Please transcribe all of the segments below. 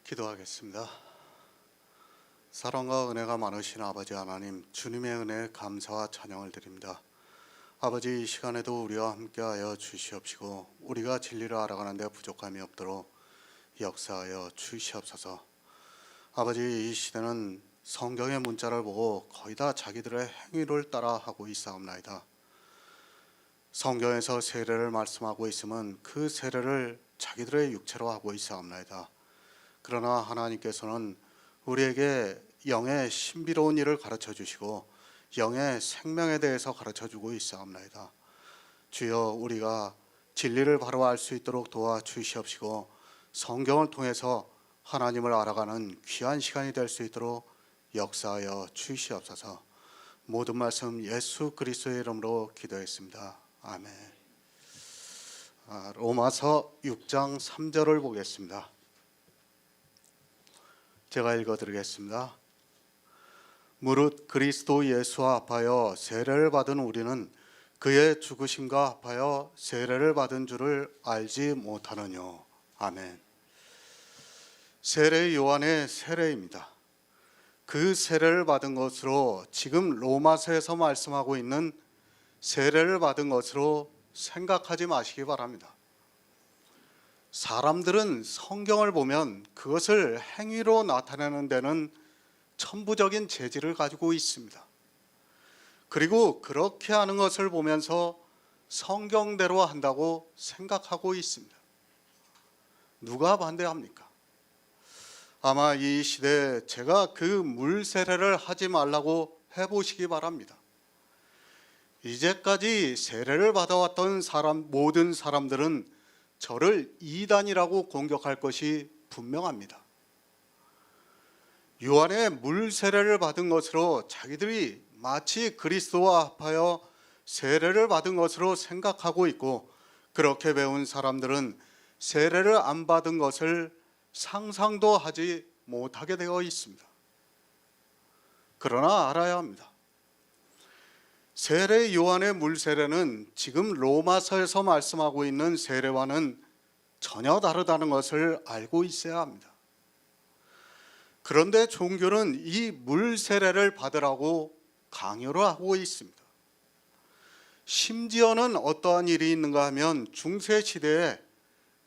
기도하겠습니다. 사랑과 은혜가 많으신 아버지 하나님, 주님의 은혜에 감사와 찬양을 드립니다. 아버지, 이 시간에도 우리와 함께하여 주시옵시고 우리가 진리를 알아가는 데 부족함이 없도록 역사하여 주시옵소서. 아버지, 이 시대는 성경의 문자를 보고 거의 다 자기들의 행위를 따라하고 있사옵나이다. 성경에서 세례를 말씀하고 있으면 그 세례를 자기들의 육체로 하고 있사옵나이다. 그러나 하나님께서는 우리에게 영의 신비로운 일을 가르쳐 주시고 영의 생명에 대해서 가르쳐 주고 있사옵나이다. 주여, 우리가 진리를 바로 알 수 있도록 도와주시옵시고 성경을 통해서 하나님을 알아가는 귀한 시간이 될 수 있도록 역사하여 주시옵소서. 모든 말씀 예수 그리스도의 이름으로 기도했습니다. 아멘. 로마서 6장 3절을 보겠습니다. 제가 읽어드리겠습니다. 무릇 그리스도 예수와 합하여 세례를 받은 우리는 그의 죽으심과 합하여 세례를 받은 줄을 알지 못하느뇨. 아멘. 세례 요한의 세례입니다. 그 세례를 받은 것으로 지금 로마서에서 말씀하고 있는 세례를 받은 것으로 생각하지 마시기 바랍니다. 사람들은 성경을 보면 그것을 행위로 나타내는 데는 천부적인 재질을 가지고 있습니다. 그리고 그렇게 하는 것을 보면서 성경대로 한다고 생각하고 있습니다. 누가 반대합니까? 아마 이 시대에 제가 그 물 세례를 하지 말라고 해보시기 바랍니다. 이제까지 세례를 받아왔던 모든 사람들은 저를 이단이라고 공격할 것이 분명합니다. 요한의 물 세례를 받은 것으로 자기들이 마치 그리스도와 합하여 세례를 받은 것으로 생각하고 있고, 그렇게 배운 사람들은 세례를 안 받은 것을 상상도 하지 못하게 되어 있습니다. 그러나 알아야 합니다. 세례 요한의 물 세례는 지금 로마서에서 말씀하고 있는 세례와는 전혀 다르다는 것을 알고 있어야 합니다. 그런데 종교는 이 물 세례를 받으라고 강요를 하고 있습니다. 심지어는 어떠한 일이 있는가 하면 중세 시대에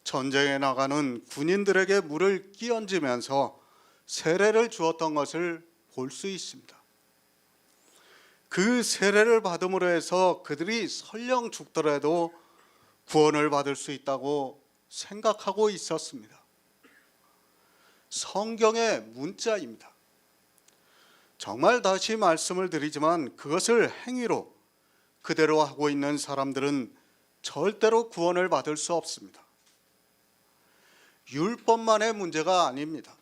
전쟁에 나가는 군인들에게 물을 끼얹으면서 세례를 주었던 것을 볼 수 있습니다. 그 세례를 받음으로 해서 그들이 설령 죽더라도 구원을 받을 수 있다고 생각하고 있었습니다. 성경의 문자입니다. 정말 다시 말씀을 드리지만 그것을 행위로 그대로 하고 있는 사람들은 절대로 구원을 받을 수 없습니다. 율법만의 문제가 아닙니다.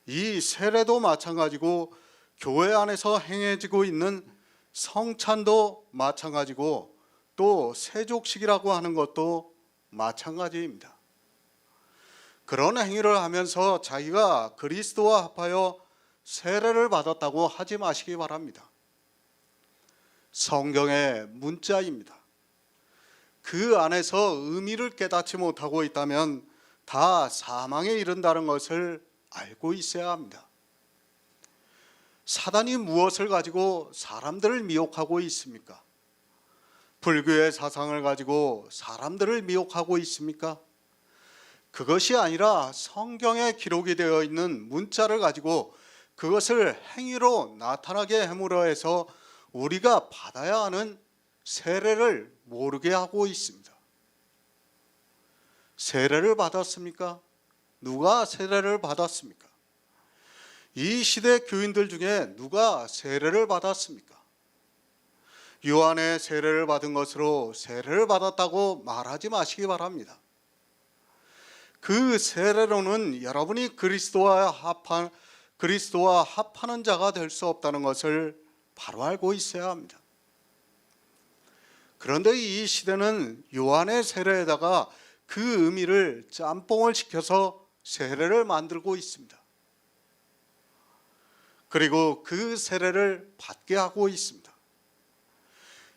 이 세례도 마찬가지고 교회 안에서 행해지고 있는 성찬도 마찬가지고 또 세족식이라고 하는 것도 마찬가지입니다. 그런 행위를 하면서 자기가 그리스도와 합하여 세례를 받았다고 하지 마시기 바랍니다. 성경의 문자입니다. 그 안에서 의미를 깨닫지 못하고 있다면 다 사망에 이른다는 것을 알고 있어야 합니다. 사단이 무엇을 가지고 사람들을 미혹하고 있습니까? 불교의 사상을 가지고 사람들을 미혹하고 있습니까? 그것이 아니라 성경에 기록이 되어 있는 문자를 가지고 그것을 행위로 나타나게 함으로 해서 우리가 받아야 하는 세례를 모르게 하고 있습니다. 세례를 받았습니까? 누가 세례를 받았습니까? 이 시대 교인들 중에 누가 세례를 받았습니까? 요한의 세례를 받은 것으로 세례를 받았다고 말하지 마시기 바랍니다. 그 세례로는 여러분이 그리스도와 합하는 자가 될 수 없다는 것을 바로 알고 있어야 합니다. 그런데 이 시대는 요한의 세례에다가 그 의미를 짬뽕을 시켜서 세례를 만들고 있습니다. 그리고 그 세례를 받게 하고 있습니다.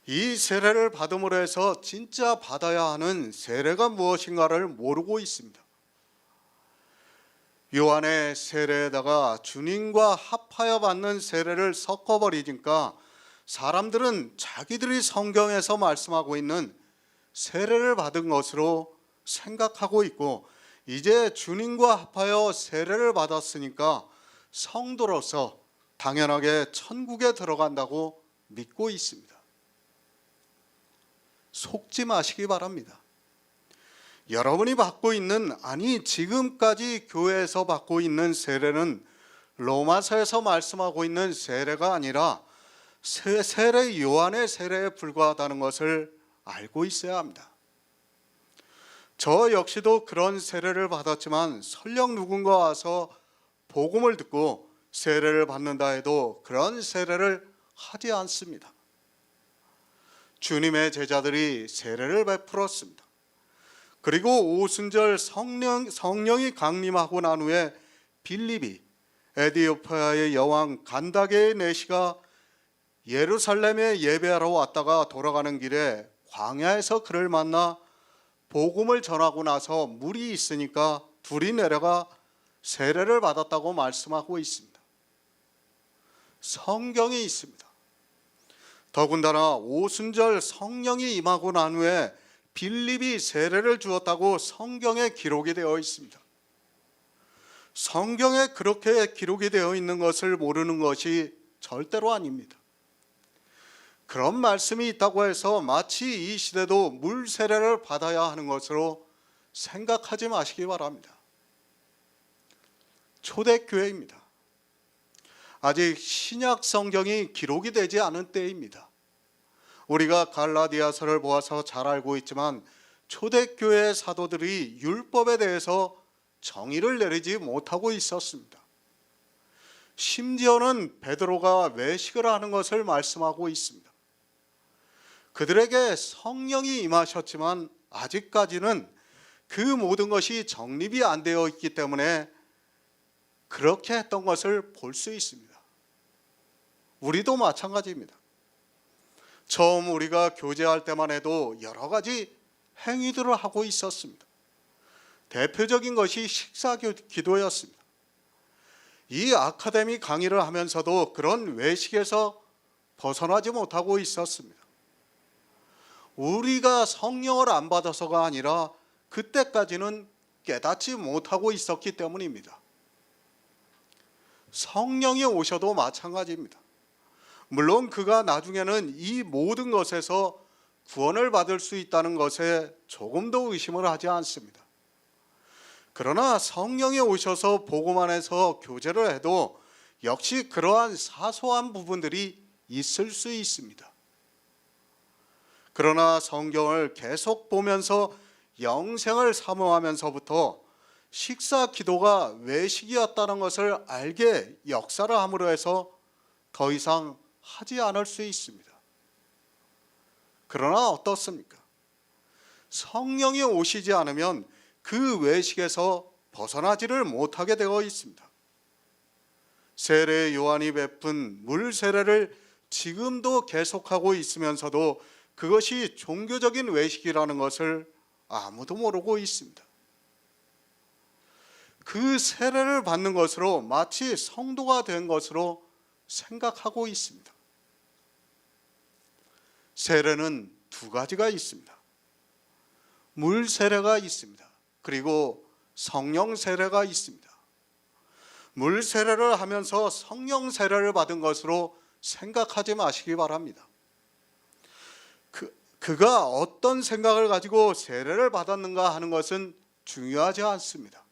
이 세례를 받음으로 해서 진짜 받아야 하는 세례가 무엇인가를 모르고 있습니다. 요한의 세례에다가 주님과 합하여 받는 세례를 섞어버리니까 사람들은 자기들이 성경에서 말씀하고 있는 세례를 받은 것으로 생각하고 있고, 이제 주님과 합하여 세례를 받았으니까 성도로서 당연하게 천국에 들어간다고 믿고 있습니다. 속지 마시기 바랍니다. 여러분이 받고 있는, 아니 지금까지 교회에서 받고 있는 세례는 로마서에서 말씀하고 있는 세례가 아니라 세례 요한의 세례에 불과하다는 것을 알고 있어야 합니다. 저 역시도 그런 세례를 받았지만 설령 누군가 와서 복음을 듣고 세례를 받는다 해도 그런 세례를 하지 않습니다. 주님의 제자들이 세례를 베풀었습니다. 그리고 오순절 성령이 강림하고 난 후에 빌립이 에디오피아의 여왕 간다게의 내시가 예루살렘에 예배하러 왔다가 돌아가는 길에 광야에서 그를 만나 복음을 전하고 나서 물이 있으니까 둘이 내려가 세례를 받았다고 말씀하고 있습니다. 성경이 있습니다. 더군다나 오순절 성령이 임하고 난 후에 빌립이 세례를 주었다고 성경에 기록이 되어 있습니다. 성경에 그렇게 기록이 되어 있는 것을 모르는 것이 절대로 아닙니다. 그런 말씀이 있다고 해서 마치 이 시대도 물 세례를 받아야 하는 것으로 생각하지 마시기 바랍니다. 초대교회입니다. 아직 신약 성경이 기록이 되지 않은 때입니다. 우리가 갈라디아서를 보아서 잘 알고 있지만 초대교회 사도들이 율법에 대해서 정의를 내리지 못하고 있었습니다. 심지어는 베드로가 외식을 하는 것을 말씀하고 있습니다. 그들에게 성령이 임하셨지만 아직까지는 그 모든 것이 정립이 안 되어 있기 때문에 그렇게 했던 것을 볼 수 있습니다. 우리도 마찬가지입니다. 처음 우리가 교제할 때만 해도 여러 가지 행위들을 하고 있었습니다. 대표적인 것이 식사 기도였습니다. 이 아카데미 강의를 하면서도 그런 외식에서 벗어나지 못하고 있었습니다. 우리가 성령을 안 받아서가 아니라 그때까지는 깨닫지 못하고 있었기 때문입니다. 성령이 오셔도 마찬가지입니다. 물론 그가 나중에는 이 모든 것에서 구원을 받을 수 있다는 것에 조금도 의심을 하지 않습니다. 그러나 성령이 오셔서 복음 안에서 교제를 해도 역시 그러한 사소한 부분들이 있을 수 있습니다. 그러나 성경을 계속 보면서 영생을 사모하면서부터 식사 기도가 외식이었다는 것을 알게 역사를 함으로 해서 더 이상 하지 않을 수 있습니다. 그러나 어떻습니까? 성령이 오시지 않으면 그 외식에서 벗어나지를 못하게 되어 있습니다. 세례 요한이 베푼 물 세례를 지금도 계속하고 있으면서도 그것이 종교적인 외식이라는 것을 아무도 모르고 있습니다. 그 세례를 받는 것으로 마치 성도가 된 것으로 생각하고 있습니다. 세례는 두 가지가 있습니다. 물 세례가 있습니다. 그리고 성령 세례가 있습니다. 물 세례를 하면서 성령 세례를 받은 것으로 생각하지 마시기 바랍니다. 그가 어떤 생각을 가지고 세례를 받았는가 하는 것은 중요하지 않습니다.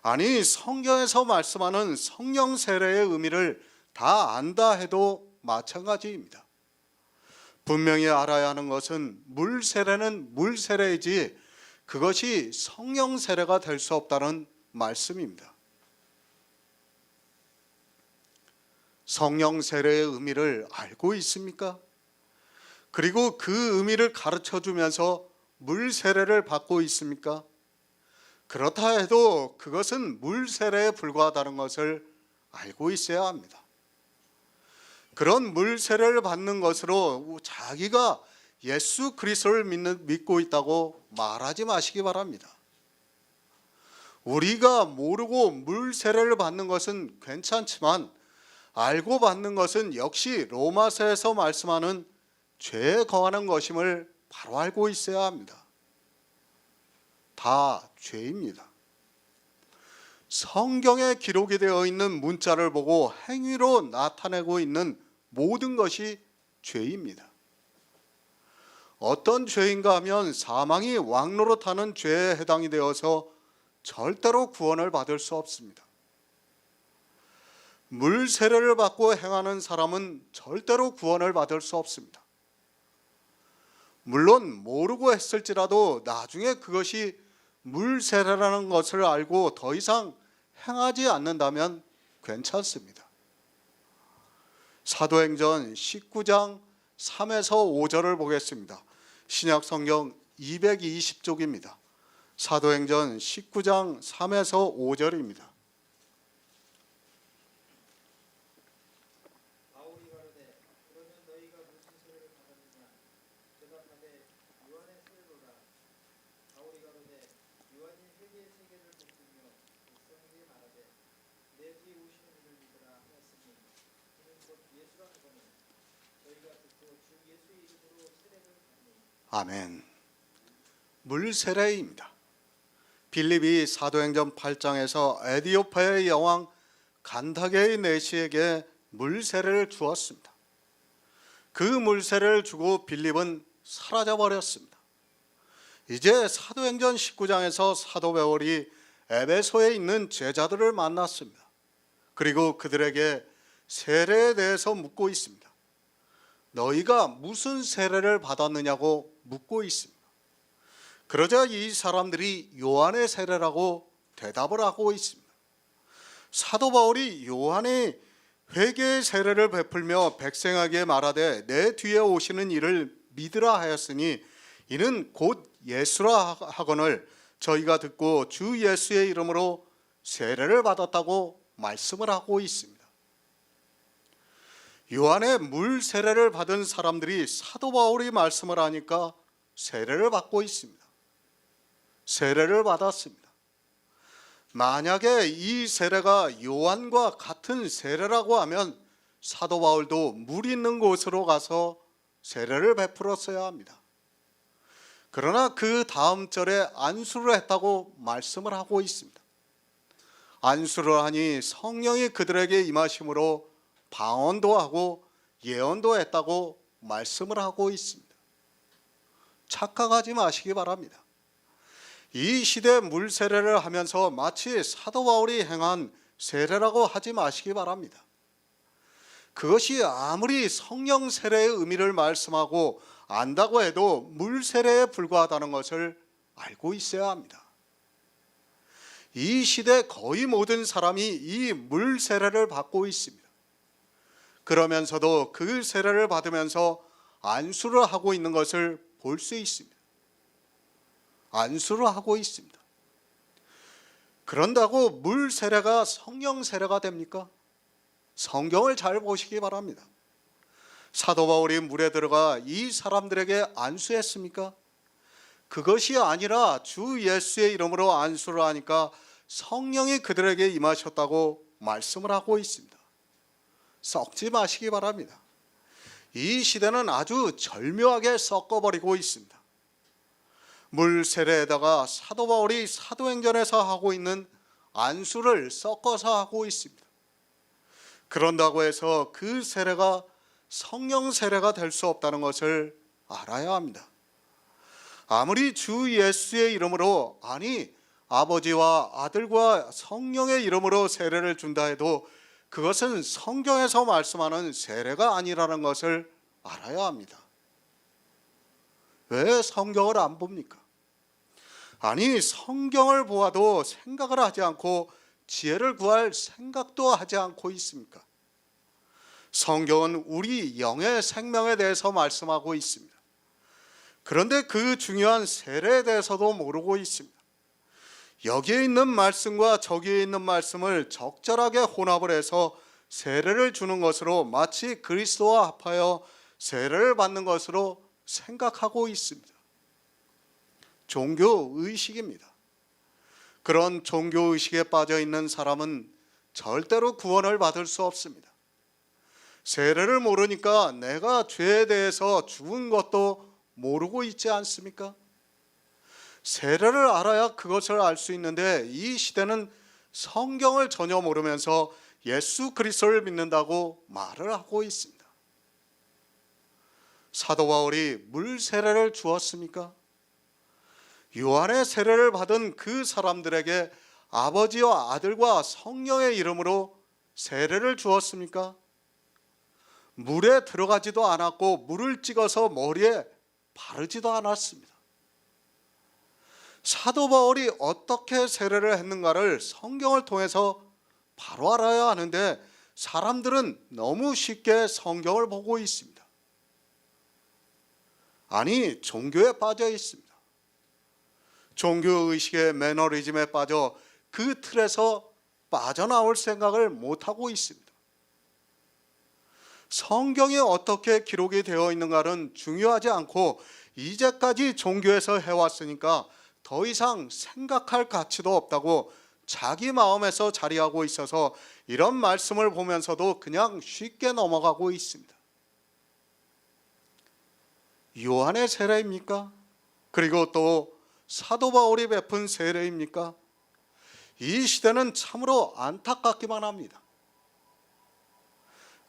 아니, 성경에서 말씀하는 성령 세례의 의미를 다 안다 해도 마찬가지입니다. 분명히 알아야 하는 것은 물 세례는 물 세례이지 그것이 성령 세례가 될 수 없다는 말씀입니다. 성령 세례의 의미를 알고 있습니까? 그리고 그 의미를 가르쳐 주면서 물 세례를 받고 있습니까? 그렇다 해도 그것은 물 세례에 불과하다는 것을 알고 있어야 합니다. 그런 물 세례를 받는 것으로 자기가 예수 그리스도를 믿고 있다고 말하지 마시기 바랍니다. 우리가 모르고 물 세례를 받는 것은 괜찮지만 알고 받는 것은 역시 로마서에서 말씀하는 죄에 거하는 것임을 바로 알고 있어야 합니다. 다 죄입니다. 성경에 기록이 되어 있는 문자를 보고 행위로 나타내고 있는 모든 것이 죄입니다. 어떤 죄인가 하면 사망이 왕노릇하는 죄에 해당이 되어서 절대로 구원을 받을 수 없습니다. 물 세례를 받고 행하는 사람은 절대로 구원을 받을 수 없습니다. 물론 모르고 했을지라도 나중에 그것이 물 세례라는 것을 알고 더 이상 행하지 않는다면 괜찮습니다. 사도행전 19장 3에서 5절을 보겠습니다. 신약 성경 220쪽입니다. 사도행전 19장 3에서 5절입니다. 바울이 가로되 그러면 너희가 무슨 세례를 받았느냐 대답하되 요한의 세례로라. 바울이 가로되 요한이 회개의 세계를 베풀며 백성에게 말하되 내 뒤에 오시는 이를 믿으라 하였으니 이는 곧 예수라 하거늘 저희가 듣고 주 예수의 이름으로 세례를 받니. 아멘. 물 세례입니다. 빌립이 사도행전 8장에서 에디오파의 여왕 간다게의 내시에게 물 세례를 주었습니다. 그 물 세례를 주고 빌립은 사라져 버렸습니다. 이제 사도행전 19장에서 사도 바울이 에베소에 있는 제자들을 만났습니다. 그리고 그들에게 세례에 대해서 묻고 있습니다. 너희가 무슨 세례를 받았느냐고 묻고 있습니다. 그러자 이 사람들이 요한의 세례라고 대답을 하고 있습니다. 사도 바울이 요한이 회개의 세례를 베풀며 백성에게 말하되 내 뒤에 오시는 이를 믿으라 하였으니 이는 곧 예수라 하거늘 저희가 듣고 주 예수의 이름으로 세례를 받았다고 말씀을 하고 있습니다. 요한의 물 세례를 받은 사람들이 사도 바울이 말씀을 하니까 세례를 받고 있습니다. 세례를 받았습니다. 만약에 이 세례가 요한과 같은 세례라고 하면 사도 바울도 물 있는 곳으로 가서 세례를 베풀었어야 합니다. 그러나 그 다음 절에 안수를 했다고 말씀을 하고 있습니다. 안수를 하니 성령이 그들에게 임하심으로 방언도 하고 예언도 했다고 말씀을 하고 있습니다. 착각하지 마시기 바랍니다. 이 시대 물 세례를 하면서 마치 사도 바울이 행한 세례라고 하지 마시기 바랍니다. 그것이 아무리 성령 세례의 의미를 말씀하고 안다고 해도 물 세례에 불과하다는 것을 알고 있어야 합니다. 이 시대 거의 모든 사람이 이 물 세례를 받고 있습니다. 그러면서도 그 세례를 받으면서 안수를 하고 있는 것을 볼 수 있습니다. 안수를 하고 있습니다. 그런다고 물 세례가 성령 세례가 됩니까? 성경을 잘 보시기 바랍니다. 사도 바울이 물에 들어가 이 사람들에게 안수했습니까? 그것이 아니라 주 예수의 이름으로 안수를 하니까 성령이 그들에게 임하셨다고 말씀을 하고 있습니다. 썩지 마시기 바랍니다. 이 시대는 아주 절묘하게 섞어버리고 있습니다. 물 세례에다가 사도 바울이 사도행전에서 하고 있는 안수를 섞어서 하고 있습니다. 그런다고 해서 그 세례가 성령 세례가 될 수 없다는 것을 알아야 합니다. 아무리 주 예수의 이름으로, 아니 아버지와 아들과 성령의 이름으로 세례를 준다 해도 그것은 성경에서 말씀하는 세례가 아니라는 것을 알아야 합니다. 왜 성경을 안 봅니까? 아니 성경을 보아도 생각을 하지 않고 지혜를 구할 생각도 하지 않고 있습니까? 성경은 우리 영의 생명에 대해서 말씀하고 있습니다. 그런데 그 중요한 세례에 대해서도 모르고 있습니다. 여기에 있는 말씀과 저기에 있는 말씀을 적절하게 혼합을 해서 세례를 주는 것으로 마치 그리스도와 합하여 세례를 받는 것으로 생각하고 있습니다. 종교 의식입니다. 그런 종교의식에 빠져 있는 사람은 절대로 구원을 받을 수 없습니다. 세례를 모르니까 내가 죄에 대해서 죽은 것도 모르고 있지 않습니까? 세례를 알아야 그것을 알 수 있는데 이 시대는 성경을 전혀 모르면서 예수 그리스도를 믿는다고 말을 하고 있습니다. 사도 바울이 물 세례를 주었습니까? 요한의 세례를 받은 그 사람들에게 아버지와 아들과 성령의 이름으로 세례를 주었습니까? 물에 들어가지도 않았고 물을 찍어서 머리에 바르지도 않았습니다. 사도 바울이 어떻게 세례를 했는가를 성경을 통해서 바로 알아야 하는데 사람들은 너무 쉽게 성경을 보고 있습니다. 아니, 종교에 빠져 있습니다. 종교의식의 매너리즘에 빠져 그 틀에서 빠져나올 생각을 못하고 있습니다. 성경에 어떻게 기록이 되어 있는가는 중요하지 않고 이제까지 종교에서 해왔으니까 더 이상 생각할 가치도 없다고 자기 마음에서 자리하고 있어서 이런 말씀을 보면서도 그냥 쉽게 넘어가고 있습니다. 요한의 세례입니까? 그리고 또 사도 바울이 베푼 세례입니까? 이 시대는 참으로 안타깝기만 합니다.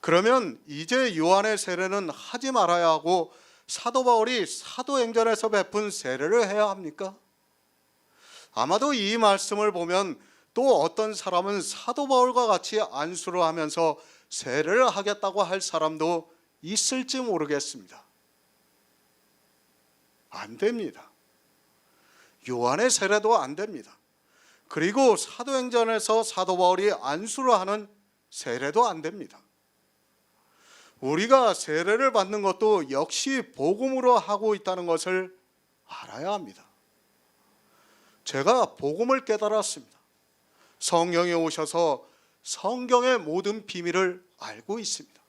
그러면 이제 요한의 세례는 하지 말아야 하고 사도 바울이 사도행전에서 베푼 세례를 해야 합니까? 아마도 이 말씀을 보면 또 어떤 사람은 사도 바울과 같이 안수를 하면서 세례를 하겠다고 할 사람도 있을지 모르겠습니다. 안 됩니다. 요한의 세례도 안 됩니다. 그리고 사도행전에서 사도 바울이 안수를 하는 세례도 안 됩니다. 우리가 세례를 받는 것도 역시 복음으로 하고 있다는 것을 알아야 합니다. 제가 복음을 깨달았습니다. 성령이 오셔서 성경의 모든 비밀을 알고 있습니다.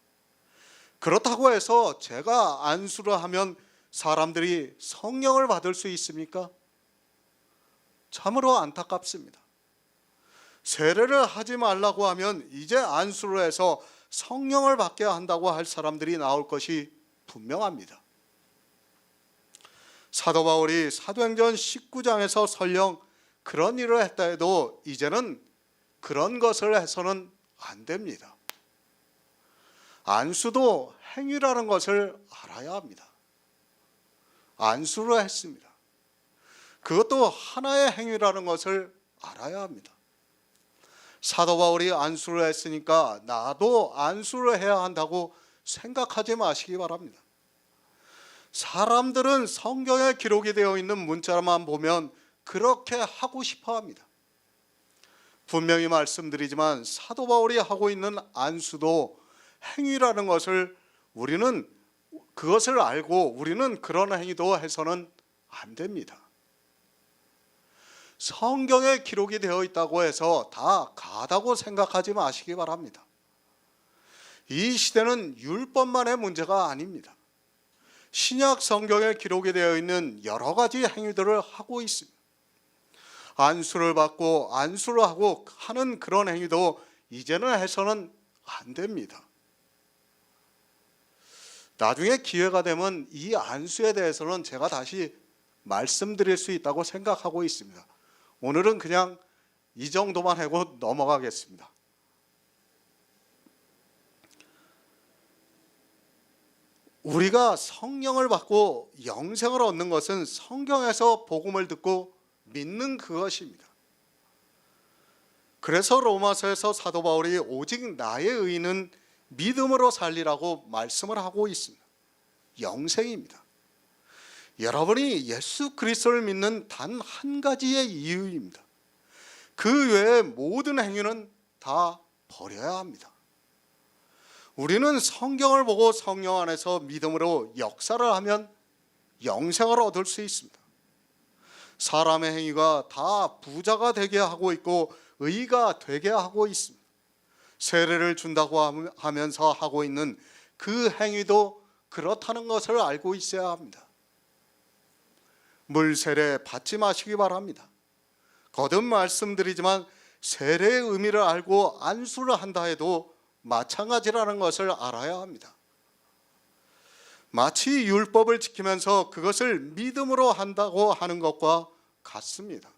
그렇다고 해서 제가 안수를 하면 사람들이 성령을 받을 수 있습니까? 참으로 안타깝습니다. 세례를 하지 말라고 하면 이제 안수를 해서 성령을 받게 한다고 할 사람들이 나올 것이 분명합니다. 사도 바울이 사도행전 19장에서 설령 그런 일을 했다 해도 이제는 그런 것을 해서는 안 됩니다. 안수도 행위라는 것을 알아야 합니다. 안수를 했습니다. 그것도 하나의 행위라는 것을 알아야 합니다. 사도 바울이 안수를 했으니까 나도 안수를 해야 한다고 생각하지 마시기 바랍니다. 사람들은 성경에 기록이 되어 있는 문자만 보면 그렇게 하고 싶어 합니다. 분명히 말씀드리지만 사도 바울이 하고 있는 안수도 행위라는 것을 우리는 그것을 알고 우리는 그런 행위도 해서는 안 됩니다. 성경에 기록이 되어 있다고 해서 다 가다고 생각하지 마시기 바랍니다. 이 시대는 율법만의 문제가 아닙니다. 신약 성경에 기록이 되어 있는 여러 가지 행위들을 하고 있습니다. 안수를 받고 안수를 하고 하는 그런 행위도 이제는 해서는 안 됩니다. 나중에 기회가 되면 이 안수에 대해서는 제가 다시 말씀드릴 수 있다고 생각하고 있습니다. 오늘은 그냥 이 정도만 하고 넘어가겠습니다. 우리가 성령을 받고 영생을 얻는 것은 성경에서 복음을 듣고 믿는 그것입니다. 그래서 로마서에서 사도 바울이 오직 나의 의는 믿음으로 살리라고 말씀을 하고 있습니다. 영생입니다. 여러분이 예수 그리스도를 믿는 단 한 가지의 이유입니다. 그 외의 모든 행위는 다 버려야 합니다. 우리는 성경을 보고 성령 안에서 믿음으로 역사를 하면 영생을 얻을 수 있습니다. 사람의 행위가 다 부자가 되게 하고 있고 의가 되게 하고 있습니다. 세례를 준다고 하면서 하고 있는 그 행위도 그렇다는 것을 알고 있어야 합니다. 물 세례 받지 마시기 바랍니다. 거듭 말씀드리지만 세례의 의미를 알고 안수를 한다 해도 마찬가지라는 것을 알아야 합니다. 마치 율법을 지키면서 그것을 믿음으로 한다고 하는 것과 같습니다.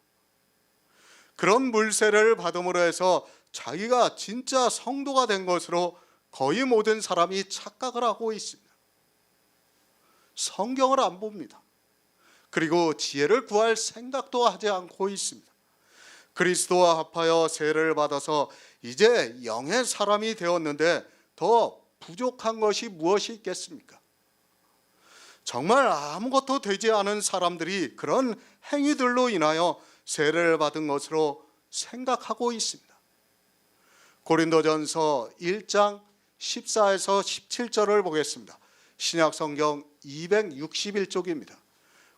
그런 물세례를 받음으로 해서 자기가 진짜 성도가 된 것으로 거의 모든 사람이 착각을 하고 있습니다. 성경을 안 봅니다. 그리고 지혜를 구할 생각도 하지 않고 있습니다. 그리스도와 합하여 세례를 받아서 이제 영의 사람이 되었는데 더 부족한 것이 무엇이 있겠습니까? 정말 아무것도 되지 않은 사람들이 그런 행위들로 인하여 세례를 받은 것으로 생각하고 있습니다. 고린도전서 1장 14에서 17절을 보겠습니다. 신약성경 261쪽입니다.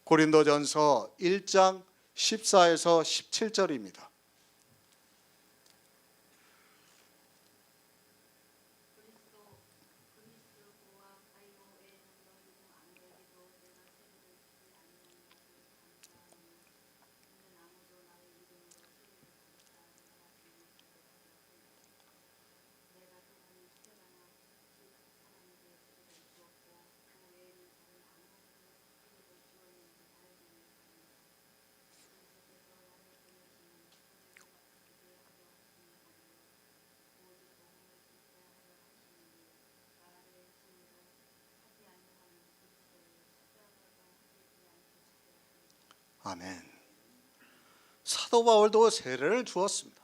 고린도전서 1장 14에서 17절입니다. 아멘. 사도 바울도 세례를 주었습니다.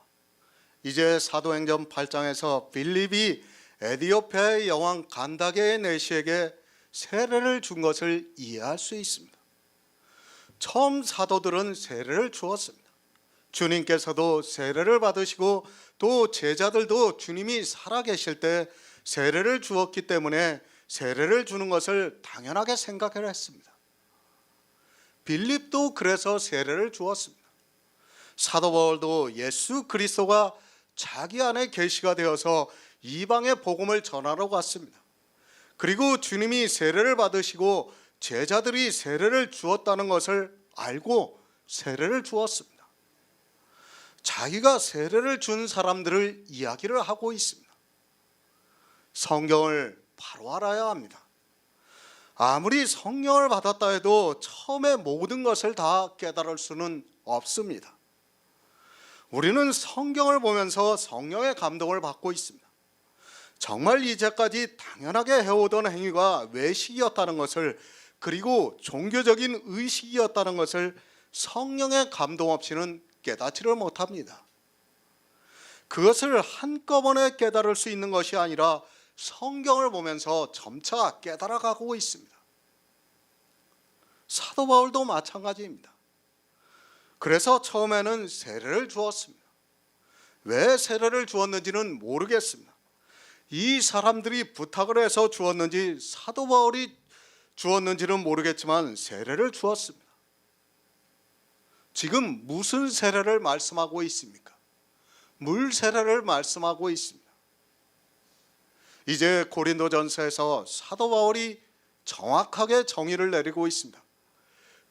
이제 사도행전 8장에서 빌립이 에디오피아의 여왕 간다게의 내시에게 세례를 준 것을 이해할 수 있습니다. 처음 사도들은 세례를 주었습니다. 주님께서도 세례를 받으시고 또 제자들도 주님이 살아계실 때 세례를 주었기 때문에 세례를 주는 것을 당연하게 생각을 했습니다. 빌립도 그래서 세례를 주었습니다. 사도 바울도 예수 그리스도가 자기 안에 계시가 되어서 이방의 복음을 전하러 갔습니다. 그리고 주님이 세례를 받으시고 제자들이 세례를 주었다는 것을 알고 세례를 주었습니다. 자기가 세례를 준 사람들을 이야기를 하고 있습니다. 성경을 바로 알아야 합니다. 아무리 성령을 받았다 해도 처음에 모든 것을 다 깨달을 수는 없습니다. 우리는 성경을 보면서 성령의 감동을 받고 있습니다. 정말 이제까지 당연하게 해오던 행위가 외식이었다는 것을, 그리고 종교적인 의식이었다는 것을 성령의 감동 없이는 깨닫지를 못합니다. 그것을 한꺼번에 깨달을 수 있는 것이 아니라 성경을 보면서 점차 깨달아가고 있습니다. 사도 바울도 마찬가지입니다. 그래서 처음에는 세례를 주었습니다. 왜 세례를 주었는지는 모르겠습니다. 이 사람들이 부탁을 해서 주었는지 사도 바울이 주었는지는 모르겠지만 세례를 주었습니다. 지금 무슨 세례를 말씀하고 있습니까? 물 세례를 말씀하고 있습니다. 이제 고린도전서에서 사도 바울이 정확하게 정의를 내리고 있습니다.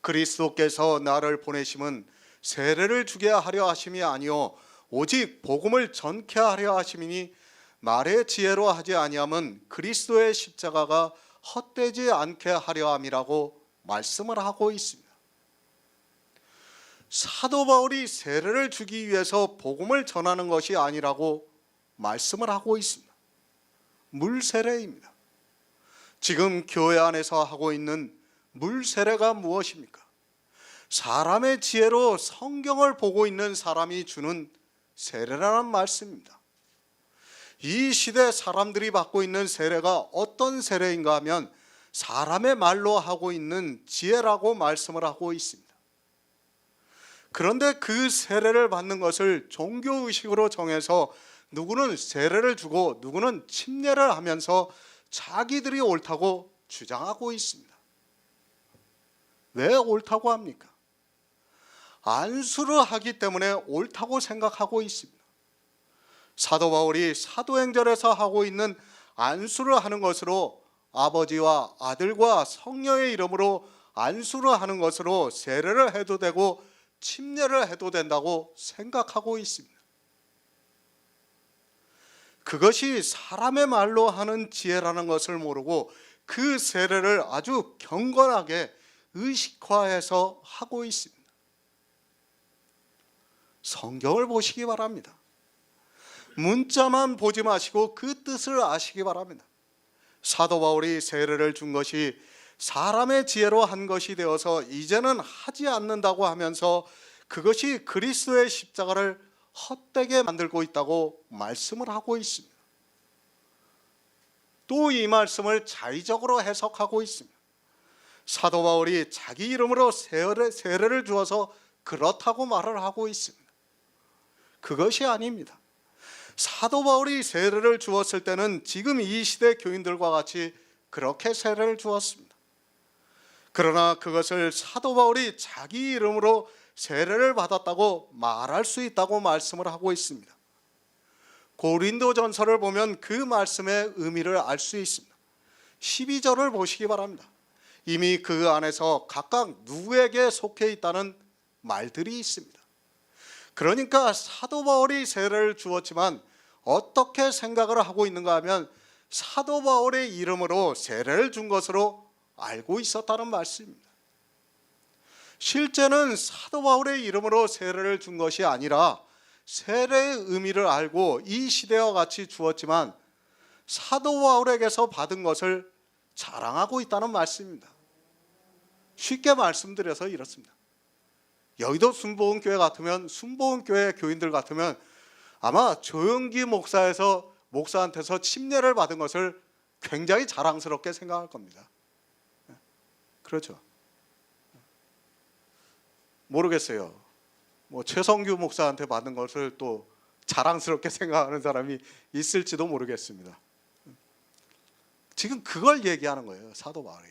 그리스도께서 나를 보내심은 세례를 주게 하려 하심이 아니요 오직 복음을 전케 하려 하심이니 말의 지혜로 하지 아니함은 그리스도의 십자가가 헛되지 않게 하려 함이라고 말씀을 하고 있습니다. 사도 바울이 세례를 주기 위해서 복음을 전하는 것이 아니라고 말씀을 하고 있습니다. 물 세례입니다. 지금 교회 안에서 하고 있는 물 세례가 무엇입니까? 사람의 지혜로 성경을 보고 있는 사람이 주는 세례라는 말씀입니다. 이 시대 사람들이 받고 있는 세례가 어떤 세례인가 하면 사람의 말로 하고 있는 지혜라고 말씀을 하고 있습니다. 그런데 그 세례를 받는 것을 종교의식으로 정해서 누구는 세례를 주고 누구는 침례를 하면서 자기들이 옳다고 주장하고 있습니다. 왜 옳다고 합니까? 안수를 하기 때문에 옳다고 생각하고 있습니다. 사도 바울이 사도행전에서 하고 있는 안수를 하는 것으로 아버지와 아들과 성령의 이름으로 안수를 하는 것으로 세례를 해도 되고 침례를 해도 된다고 생각하고 있습니다. 그것이 사람의 말로 하는 지혜라는 것을 모르고 그 세례를 아주 경건하게 의식화해서 하고 있습니다. 성경을 보시기 바랍니다. 문자만 보지 마시고 그 뜻을 아시기 바랍니다. 사도 바울이 세례를 준 것이 사람의 지혜로 한 것이 되어서 이제는 하지 않는다고 하면서 그것이 그리스도의 십자가를 헛되게 만들고 있다고 말씀을 하고 있습니다. 또 이 말씀을 자의적으로 해석하고 있습니다. 사도 바울이 자기 이름으로 세례를 주어서 그렇다고 말을 하고 있습니다. 그것이 아닙니다. 사도 바울이 세례를 주었을 때는 지금 이 시대 교인들과 같이 그렇게 세례를 주었습니다. 그러나 그것을 사도 바울이 자기 이름으로 세례를 받았다고 말할 수 있다고 말씀을 하고 있습니다. 고린도전서를 보면 그 말씀의 의미를 알 수 있습니다. 12절을 보시기 바랍니다. 이미 그 안에서 각각 누구에게 속해 있다는 말들이 있습니다. 그러니까 사도 바울이 세례를 주었지만 어떻게 생각을 하고 있는가 하면 사도 바울의 이름으로 세례를 준 것으로 알고 있었다는 말씀입니다. 실제는 사도 바울의 이름으로 세례를 준 것이 아니라 세례의 의미를 알고 이 시대와 같이 주었지만 사도 바울에게서 받은 것을 자랑하고 있다는 말씀입니다. 쉽게 말씀드려서 이렇습니다. 여의도 순복음교회 같으면, 순복음교회 교인들 같으면 아마 조영기 목사한테서 침례를 받은 것을 굉장히 자랑스럽게 생각할 겁니다. 그렇죠. 모르겠어요. 최성규 목사한테 받은 것을 또 자랑스럽게 생각하는 사람이 있을지도 모르겠습니다. 지금 그걸 얘기하는 거예요, 사도 바울이.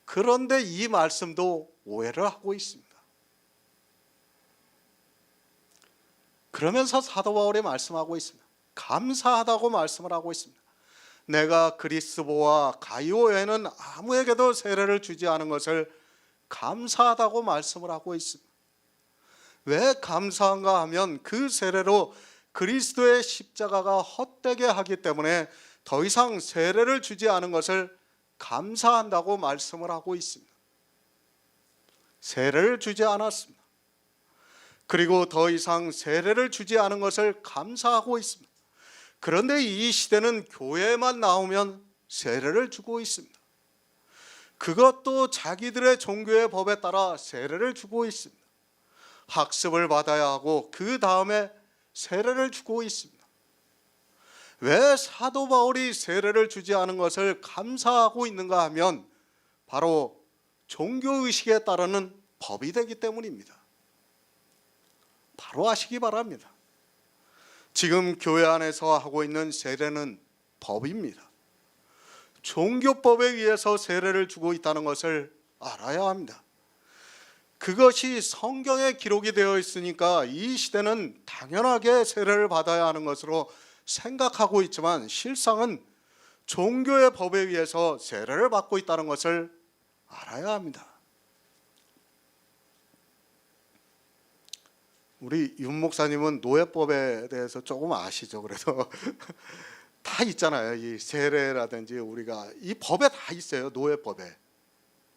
그런데 이 말씀도 오해를 하고 있습니다. 그러면서 사도 바울이 말씀하고 있습니다. 감사하다고 말씀을 하고 있습니다. 내가 그리스도와 가이오 외에는 아무에게도 세례를 주지 않은 것을 감사하다고 말씀을 하고 있습니다. 왜 감사한가 하면 그 세례로 그리스도의 십자가가 헛되게 하기 때문에 더 이상 세례를 주지 않은 것을 감사한다고 말씀을 하고 있습니다. 세례를 주지 않았습니다. 그리고 더 이상 세례를 주지 않은 것을 감사하고 있습니다. 그런데 이 시대는 교회만 나오면 세례를 주고 있습니다. 그것도 자기들의 종교의 법에 따라 세례를 주고 있습니다. 학습을 받아야 하고 그 다음에 세례를 주고 있습니다. 왜 사도 바울이 세례를 주지 않은 것을 감사하고 있는가 하면 바로 종교의식에 따르는 법이 되기 때문입니다. 바로 아시기 바랍니다. 지금 교회 안에서 하고 있는 세례는 법입니다. 종교법에 의해서 세례를 주고 있다는 것을 알아야 합니다. 그것이 성경에 기록이 되어 있으니까 이 시대는 당연하게 세례를 받아야 하는 것으로 생각하고 있지만 실상은 종교의 법에 의해서 세례를 받고 있다는 것을 알아야 합니다. 우리 윤 목사님은 노예법에 대해서 조금 아시죠? 그래서 다 있잖아요. 이 세례라든지 우리가 이 법에 다 있어요. 노예법에.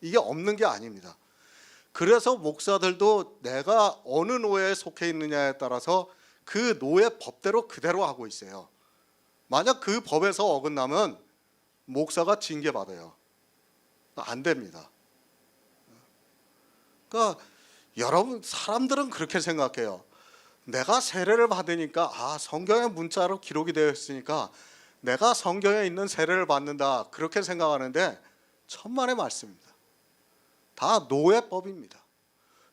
이게 없는 게 아닙니다. 그래서 목사들도 내가 어느 노예에 속해 있느냐에 따라서 그 노예 법대로 그대로 하고 있어요. 만약 그 법에서 어긋나면 목사가 징계받아요. 안 됩니다. 그러니까 여러분 사람들은 그렇게 생각해요. 내가 세례를 받으니까 성경에 문자로 기록이 되어 있으니까 내가 성경에 있는 세례를 받는다 그렇게 생각하는데 천만의 말씀입니다. 다 노예법입니다.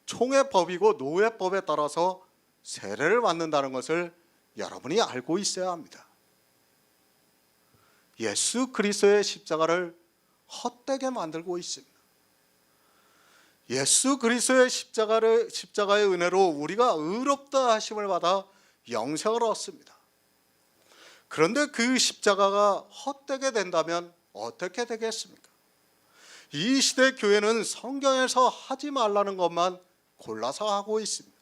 총회법이고 노예법에 따라서 세례를 받는다는 것을 여러분이 알고 있어야 합니다. 예수 그리스도의 십자가를 헛되게 만들고 있습니다. 예수 그리스도의 십자가의 은혜로 우리가 의롭다 하심을 받아 영생을 얻습니다. 그런데 그 십자가가 헛되게 된다면 어떻게 되겠습니까? 이 시대 교회는 성경에서 하지 말라는 것만 골라서 하고 있습니다.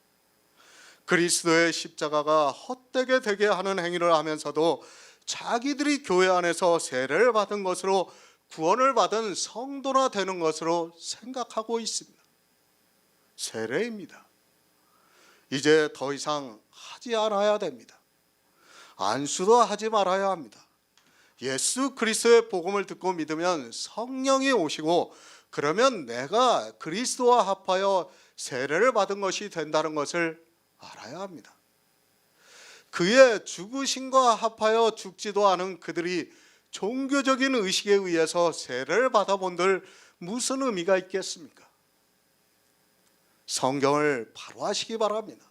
그리스도의 십자가가 헛되게 되게 하는 행위를 하면서도 자기들이 교회 안에서 세례를 받은 것으로 구원을 받은 성도나 되는 것으로 생각하고 있습니다. 세례입니다. 이제 더 이상 하지 않아야 됩니다. 안수도 하지 말아야 합니다. 예수 그리스도의 복음을 듣고 믿으면 성령이 오시고 그러면 내가 그리스도와 합하여 세례를 받은 것이 된다는 것을 알아야 합니다. 그의 죽으심과 합하여 죽지도 않은 그들이 종교적인 의식에 의해서 세례를 받아본들 무슨 의미가 있겠습니까? 성경을 바로 하시기 바랍니다.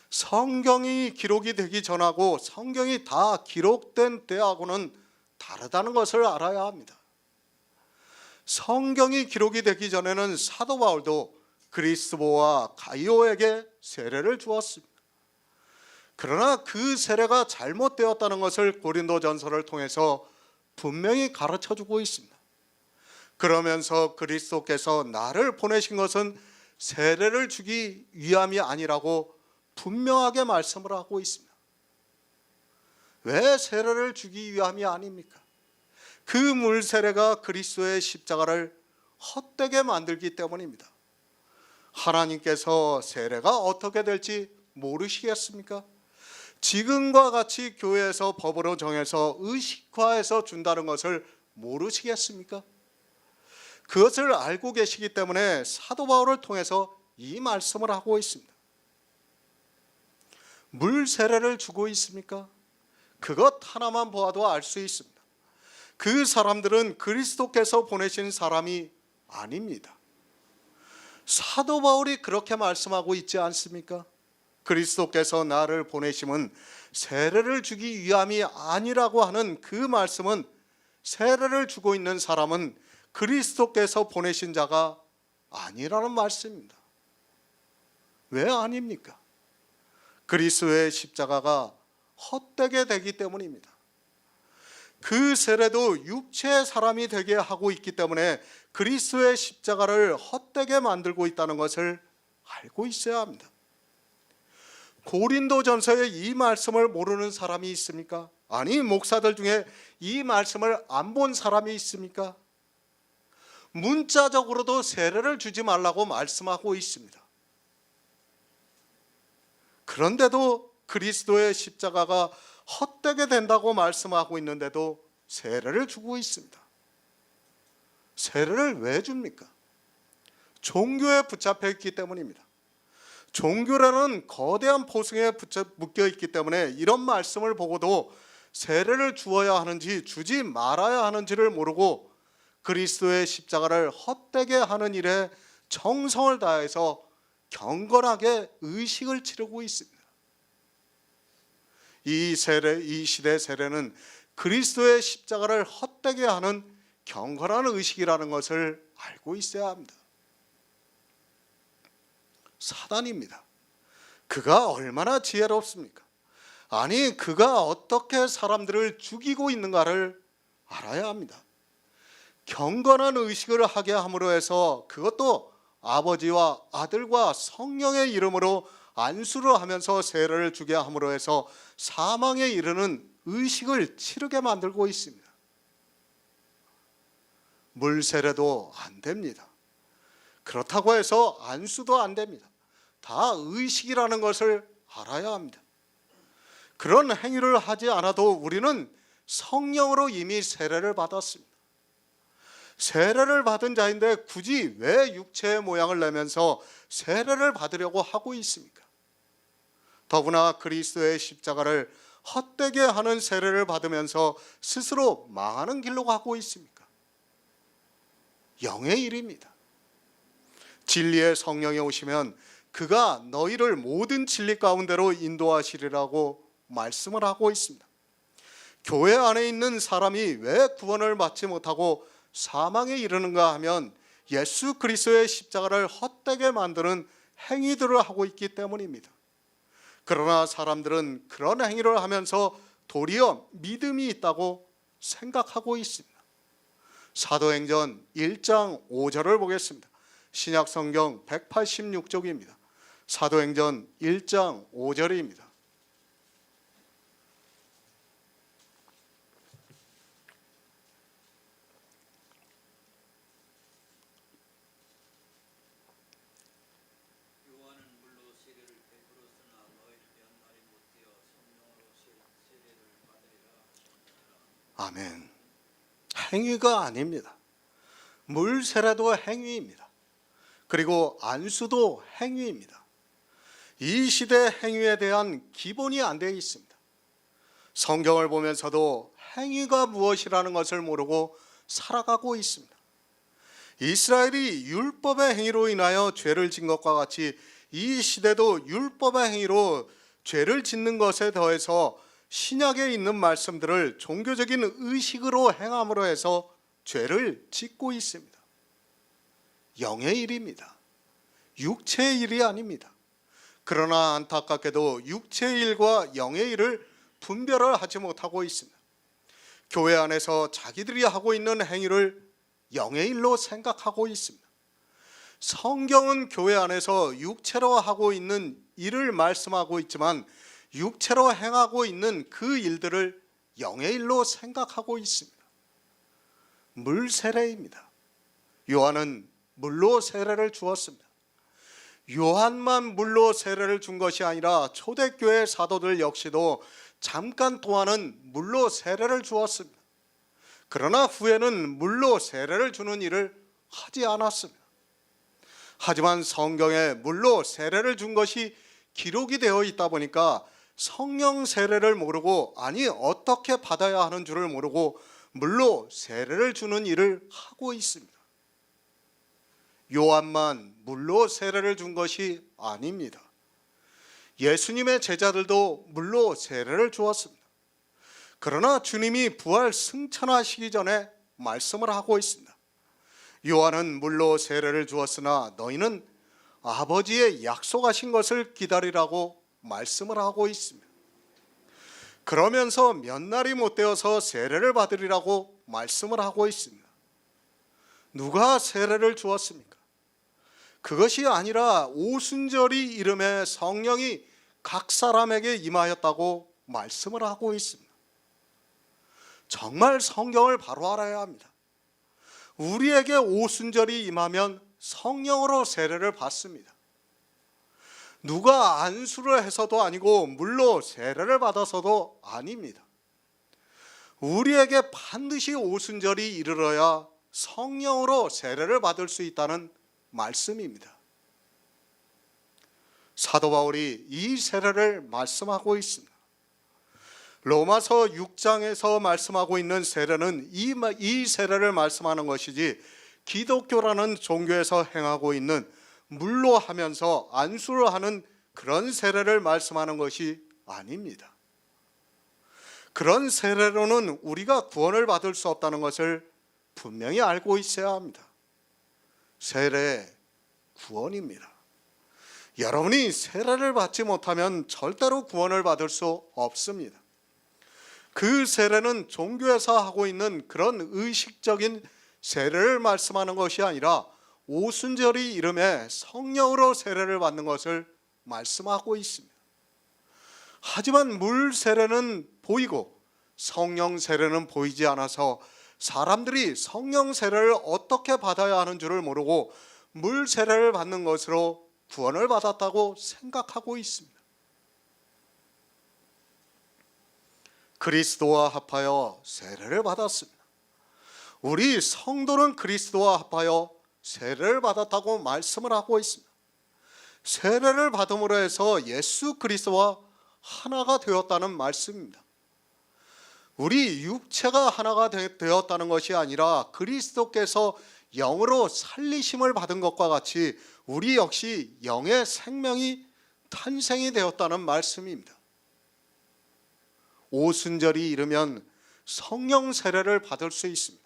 성경이 기록이 되기 전하고 성경이 다 기록된 때하고는 다르다는 것을 알아야 합니다. 성경이 기록이 되기 전에는 사도 바울도 그리스도와 가이오에게 세례를 주었습니다. 그러나 그 세례가 잘못되었다는 것을 고린도전서를 통해서 분명히 가르쳐주고 있습니다. 그러면서 그리스도께서 나를 보내신 것은 세례를 주기 위함이 아니라고 분명하게 말씀을 하고 있습니다. 왜 세례를 주기 위함이 아닙니까? 그 물 세례가 그리스도의 십자가를 헛되게 만들기 때문입니다. 하나님께서 세례가 어떻게 될지 모르시겠습니까? 지금과 같이 교회에서 법으로 정해서 의식화해서 준다는 것을 모르시겠습니까? 그것을 알고 계시기 때문에 사도 바울을 통해서 이 말씀을 하고 있습니다. 물 세례를 주고 있습니까? 그것 하나만 보아도 알 수 있습니다. 그 사람들은 그리스도께서 보내신 사람이 아닙니다. 사도 바울이 그렇게 말씀하고 있지 않습니까? 그리스도께서 나를 보내심은 세례를 주기 위함이 아니라고 하는 그 말씀은 세례를 주고 있는 사람은 그리스도께서 보내신 자가 아니라는 말씀입니다. 왜 아닙니까? 그리스도의 십자가가 헛되게 되기 때문입니다. 그 세례도 육체의 사람이 되게 하고 있기 때문에 그리스도의 십자가를 헛되게 만들고 있다는 것을 알고 있어야 합니다. 고린도전서에 이 말씀을 모르는 사람이 있습니까? 아니, 목사들 중에 이 말씀을 안 본 사람이 있습니까? 문자적으로도 세례를 주지 말라고 말씀하고 있습니다. 그런데도 그리스도의 십자가가 헛되게 된다고 말씀하고 있는데도 세례를 주고 있습니다. 세례를 왜 줍니까? 종교에 붙잡혀 있기 때문입니다. 종교라는 거대한 포승에 묶여 있기 때문에 이런 말씀을 보고도 세례를 주어야 하는지 주지 말아야 하는지를 모르고 그리스도의 십자가를 헛되게 하는 일에 정성을 다해서 경건하게 의식을 치르고 있습니다. 이 시대 세례는 그리스도의 십자가를 헛되게 하는 경건한 의식이라는 것을 알고 있어야 합니다. 사단입니다. 그가 얼마나 지혜롭습니까? 아니, 그가 어떻게 사람들을 죽이고 있는가를 알아야 합니다. 경건한 의식을 하게 함으로 해서 그것도 아버지와 아들과 성령의 이름으로 안수를 하면서 세례를 주게 함으로 해서 사망에 이르는 의식을 치르게 만들고 있습니다. 물 세례도 안 됩니다. 그렇다고 해서 안수도 안 됩니다. 다 의식이라는 것을 알아야 합니다. 그런 행위를 하지 않아도 우리는 성령으로 이미 세례를 받았습니다. 세례를 받은 자인데 굳이 왜 육체의 모양을 내면서 세례를 받으려고 하고 있습니까? 더구나 그리스도의 십자가를 헛되게 하는 세례를 받으면서 스스로 망하는 길로 가고 있습니까? 영의 일입니다. 진리의 성령이 오시면 그가 너희를 모든 진리 가운데로 인도하시리라고 말씀을 하고 있습니다. 교회 안에 있는 사람이 왜 구원을 받지 못하고 사망에 이르는가 하면 예수 그리스도의 십자가를 헛되게 만드는 행위들을 하고 있기 때문입니다. 그러나 사람들은 그런 행위를 하면서 도리어 믿음이 있다고 생각하고 있습니다. 사도행전 1장 5절을 보겠습니다. 신약성경 186쪽입니다. 사도행전 1장 5절입니다. 요한은 물로 세례를 베풀었으나 너희는 몇 날이 못되어 성령으로 세례를 받으리라 하셨느니라. 아멘. 행위가 아닙니다. 물 세례도 행위입니다. 그리고 안수도 행위입니다. 이 시대 행위에 대한 기본이 안 되어 있습니다. 성경을 보면서도 행위가 무엇이라는 것을 모르고 살아가고 있습니다. 이스라엘이 율법의 행위로 인하여 죄를 진 것과 같이 이 시대도 율법의 행위로 죄를 짓는 것에 더해서 신약에 있는 말씀들을 종교적인 의식으로 행함으로 해서 죄를 짓고 있습니다. 영의 일입니다. 육체의 일이 아닙니다. 그러나 안타깝게도 육체의 일과 영의 일을 분별을 하지 못하고 있습니다. 교회 안에서 자기들이 하고 있는 행위를 영의 일로 생각하고 있습니다. 성경은 교회 안에서 육체로 하고 있는 일을 말씀하고 있지만 육체로 행하고 있는 그 일들을 영의 일로 생각하고 있습니다. 물 세례입니다. 요한은 물로 세례를 주었습니다. 요한만 물로 세례를 준 것이 아니라 초대교회 사도들 역시도 잠깐 동안은 물로 세례를 주었습니다. 그러나 후에는 물로 세례를 주는 일을 하지 않았습니다. 하지만 성경에 물로 세례를 준 것이 기록이 되어 있다 보니까 성령 세례를 모르고, 아니 어떻게 받아야 하는 줄을 모르고 물로 세례를 주는 일을 하고 있습니다. 요한만 물로 세례를 준 것이 아닙니다. 예수님의 제자들도 물로 세례를 주었습니다. 그러나 주님이 부활 승천하시기 전에 말씀을 하고 있습니다. 요한은 물로 세례를 주었으나 너희는 아버지의 약속하신 것을 기다리라고 말씀을 하고 있습니다. 그러면서 몇 날이 못 되어서 세례를 받으리라고 말씀을 하고 있습니다. 누가 세례를 주었습니까? 그것이 아니라 오순절이 이름에 성령이 각 사람에게 임하였다고 말씀을 하고 있습니다. 정말 성경을 바로 알아야 합니다. 우리에게 오순절이 임하면 성령으로 세례를 받습니다. 누가 안수를 해서도 아니고 물로 세례를 받아서도 아닙니다. 우리에게 반드시 오순절이 이르러야 성령으로 세례를 받을 수 있다는 말씀입니다. 사도 바울이 이 세례를 말씀하고 있습니다. 로마서 6장에서 말씀하고 있는 세례는 이 세례를 말씀하는 것이지 기독교라는 종교에서 행하고 있는 물로 하면서 안수를 하는 그런 세례를 말씀하는 것이 아닙니다. 그런 세례로는 우리가 구원을 받을 수 없다는 것을 분명히 알고 있어야 합니다. 세례 구원입니다. 여러분이 세례를 받지 못하면 절대로 구원을 받을 수 없습니다. 그 세례는 종교에서 하고 있는 그런 의식적인 세례를 말씀하는 것이 아니라 오순절이 이름에 성령으로 세례를 받는 것을 말씀하고 있습니다. 하지만 물 세례는 보이고 성령 세례는 보이지 않아서 사람들이 성령 세례를 어떻게 받아야 하는 줄을 모르고 물 세례를 받는 것으로 구원을 받았다고 생각하고 있습니다. 그리스도와 합하여 세례를 받았습니다. 우리 성도는 그리스도와 합하여 세례를 받았다고 말씀을 하고 있습니다. 세례를 받음으로 해서 예수 그리스도와 하나가 되었다는 말씀입니다. 우리 육체가 하나가 되었다는 것이 아니라 그리스도께서 영으로 살리심을 받은 것과 같이 우리 역시 영의 생명이 탄생이 되었다는 말씀입니다. 오순절이 이르면 성령 세례를 받을 수 있습니다.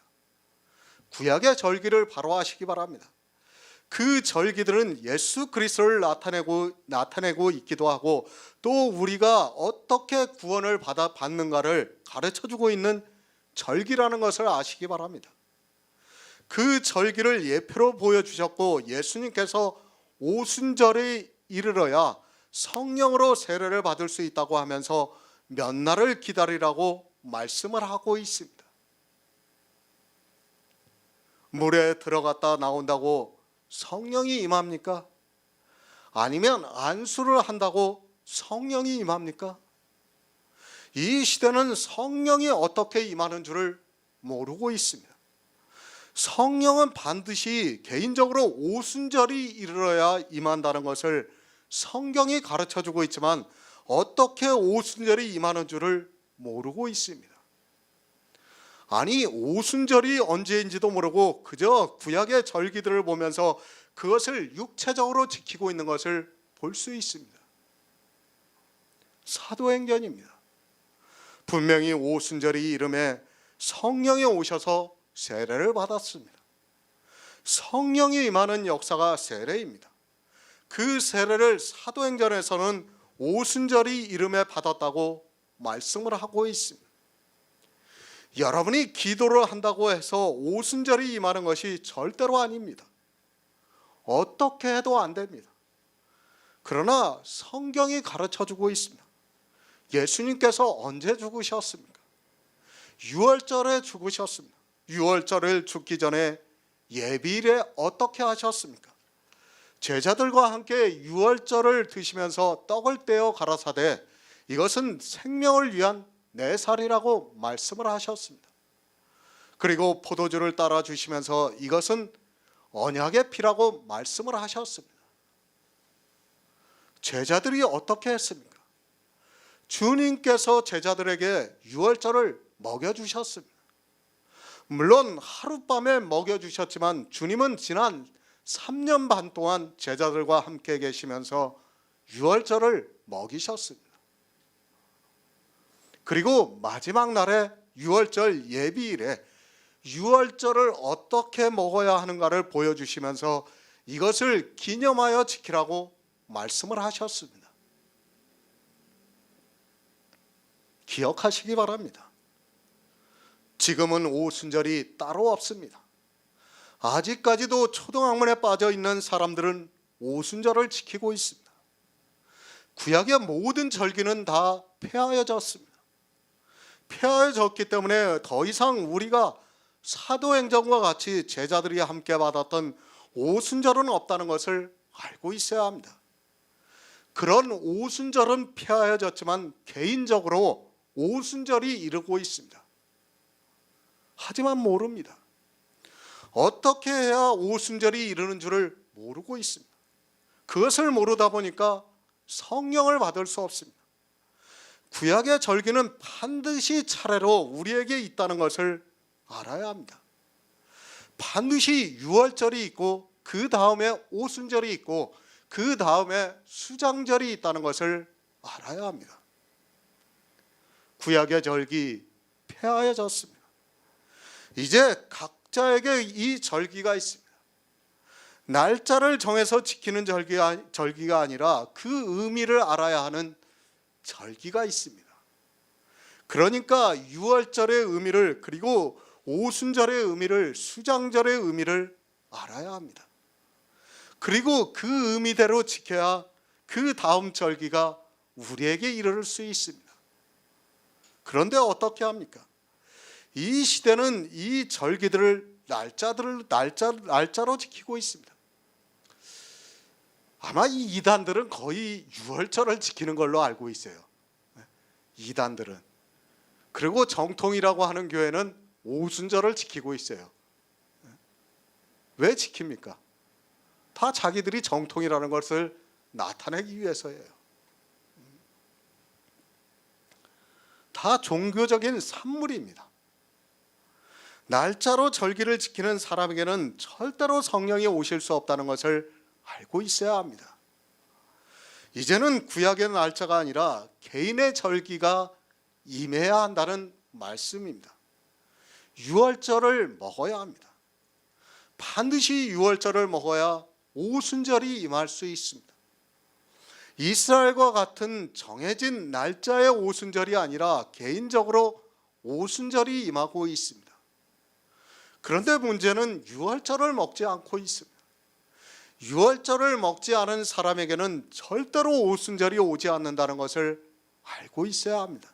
구약의 절기를 바로 하시기 바랍니다. 그 절기들은 예수 그리스도를 나타내고 있기도 하고 또 우리가 어떻게 구원을 받는가를 가르쳐주고 있는 절기라는 것을 아시기 바랍니다. 그 절기를 예표로 보여주셨고 예수님께서 오순절에 이르러야 성령으로 세례를 받을 수 있다고 하면서 몇 날을 기다리라고 말씀을 하고 있습니다. 물에 들어갔다 나온다고 성령이 임합니까? 아니면 안수를 한다고 성령이 임합니까? 이 시대는 성령이 어떻게 임하는 줄을 모르고 있습니다. 성령은 반드시 개인적으로 오순절이 이르러야 임한다는 것을 성경이 가르쳐주고 있지만 어떻게 오순절이 임하는 줄을 모르고 있습니다. 아니, 오순절이 언제인지도 모르고 그저 구약의 절기들을 보면서 그것을 육체적으로 지키고 있는 것을 볼 수 있습니다. 사도행전입니다. 분명히 오순절이 이름에 성령이 오셔서 세례를 받았습니다. 성령이 임하는 역사가 세례입니다. 그 세례를 사도행전에서는 오순절이 이름에 받았다고 말씀을 하고 있습니다. 여러분이 기도를 한다고 해서 오순절이 임하는 것이 절대로 아닙니다. 어떻게 해도 안 됩니다. 그러나 성경이 가르쳐주고 있습니다. 예수님께서 언제 죽으셨습니까? 유월절에 죽으셨습니다. 유월절을 죽기 전에 예비일에 어떻게 하셨습니까? 제자들과 함께 유월절을 드시면서 떡을 떼어 가라사대 이것은 생명을 위한 내 살이라고 말씀을 하셨습니다. 그리고 포도주를 따라 주시면서 이것은 언약의 피라고 말씀을 하셨습니다. 제자들이 어떻게 했습니까? 주님께서 제자들에게 유월절을 먹여주셨습니다. 물론 하룻밤에 먹여주셨지만 주님은 지난 3년 반 동안 제자들과 함께 계시면서 유월절을 먹이셨습니다. 그리고 마지막 날에 유월절 예비일에 유월절을 어떻게 먹어야 하는가를 보여주시면서 이것을 기념하여 지키라고 말씀을 하셨습니다. 기억하시기 바랍니다. 지금은 오순절이 따로 없습니다. 아직까지도 초등학문에 빠져 있는 사람들은 오순절을 지키고 있습니다. 구약의 모든 절기는 다 폐하여졌습니다. 폐하여졌기 때문에 더 이상 우리가 사도행전과 같이 제자들이 함께 받았던 오순절은 없다는 것을 알고 있어야 합니다. 그런 오순절은 폐하여졌지만 개인적으로 오순절이 이르고 있습니다. 하지만 모릅니다. 어떻게 해야 오순절이 이르는 줄을 모르고 있습니다. 그것을 모르다 보니까 성령을 받을 수 없습니다. 구약의 절기는 반드시 차례로 우리에게 있다는 것을 알아야 합니다. 반드시 유월절이 있고 그 다음에 오순절이 있고 그 다음에 수장절이 있다는 것을 알아야 합니다. 구약의 절기 폐하여졌습니다. 이제 각자에게 이 절기가 있습니다. 날짜를 정해서 지키는 절기가 아니라 그 의미를 알아야 하는 절기가 있습니다. 그러니까 유월절의 의미를 그리고 오순절의 의미를 수장절의 의미를 알아야 합니다. 그리고 그 의미대로 지켜야 그 다음 절기가 우리에게 이르를 수 있습니다. 그런데 어떻게 합니까? 이 시대는 이 절기들을 날짜로 지키고 있습니다. 아마 이 이단들은 거의 유월절을 지키는 걸로 알고 있어요. 이단들은. 그리고 정통이라고 하는 교회는 오순절을 지키고 있어요. 왜 지킵니까? 다 자기들이 정통이라는 것을 나타내기 위해서예요. 다 종교적인 산물입니다. 날짜로 절기를 지키는 사람에게는 절대로 성령이 오실 수 없다는 것을 알고 있어야 합니다. 이제는 구약의 날짜가 아니라 개인의 절기가 임해야 한다는 말씀입니다. 유월절을 먹어야 합니다. 반드시 유월절을 먹어야 오순절이 임할 수 있습니다. 이스라엘과 같은 정해진 날짜의 오순절이 아니라 개인적으로 오순절이 임하고 있습니다. 그런데 문제는 유월절을 먹지 않고 있습니다. 유월절을 먹지 않은 사람에게는 절대로 오순절이 오지 않는다는 것을 알고 있어야 합니다.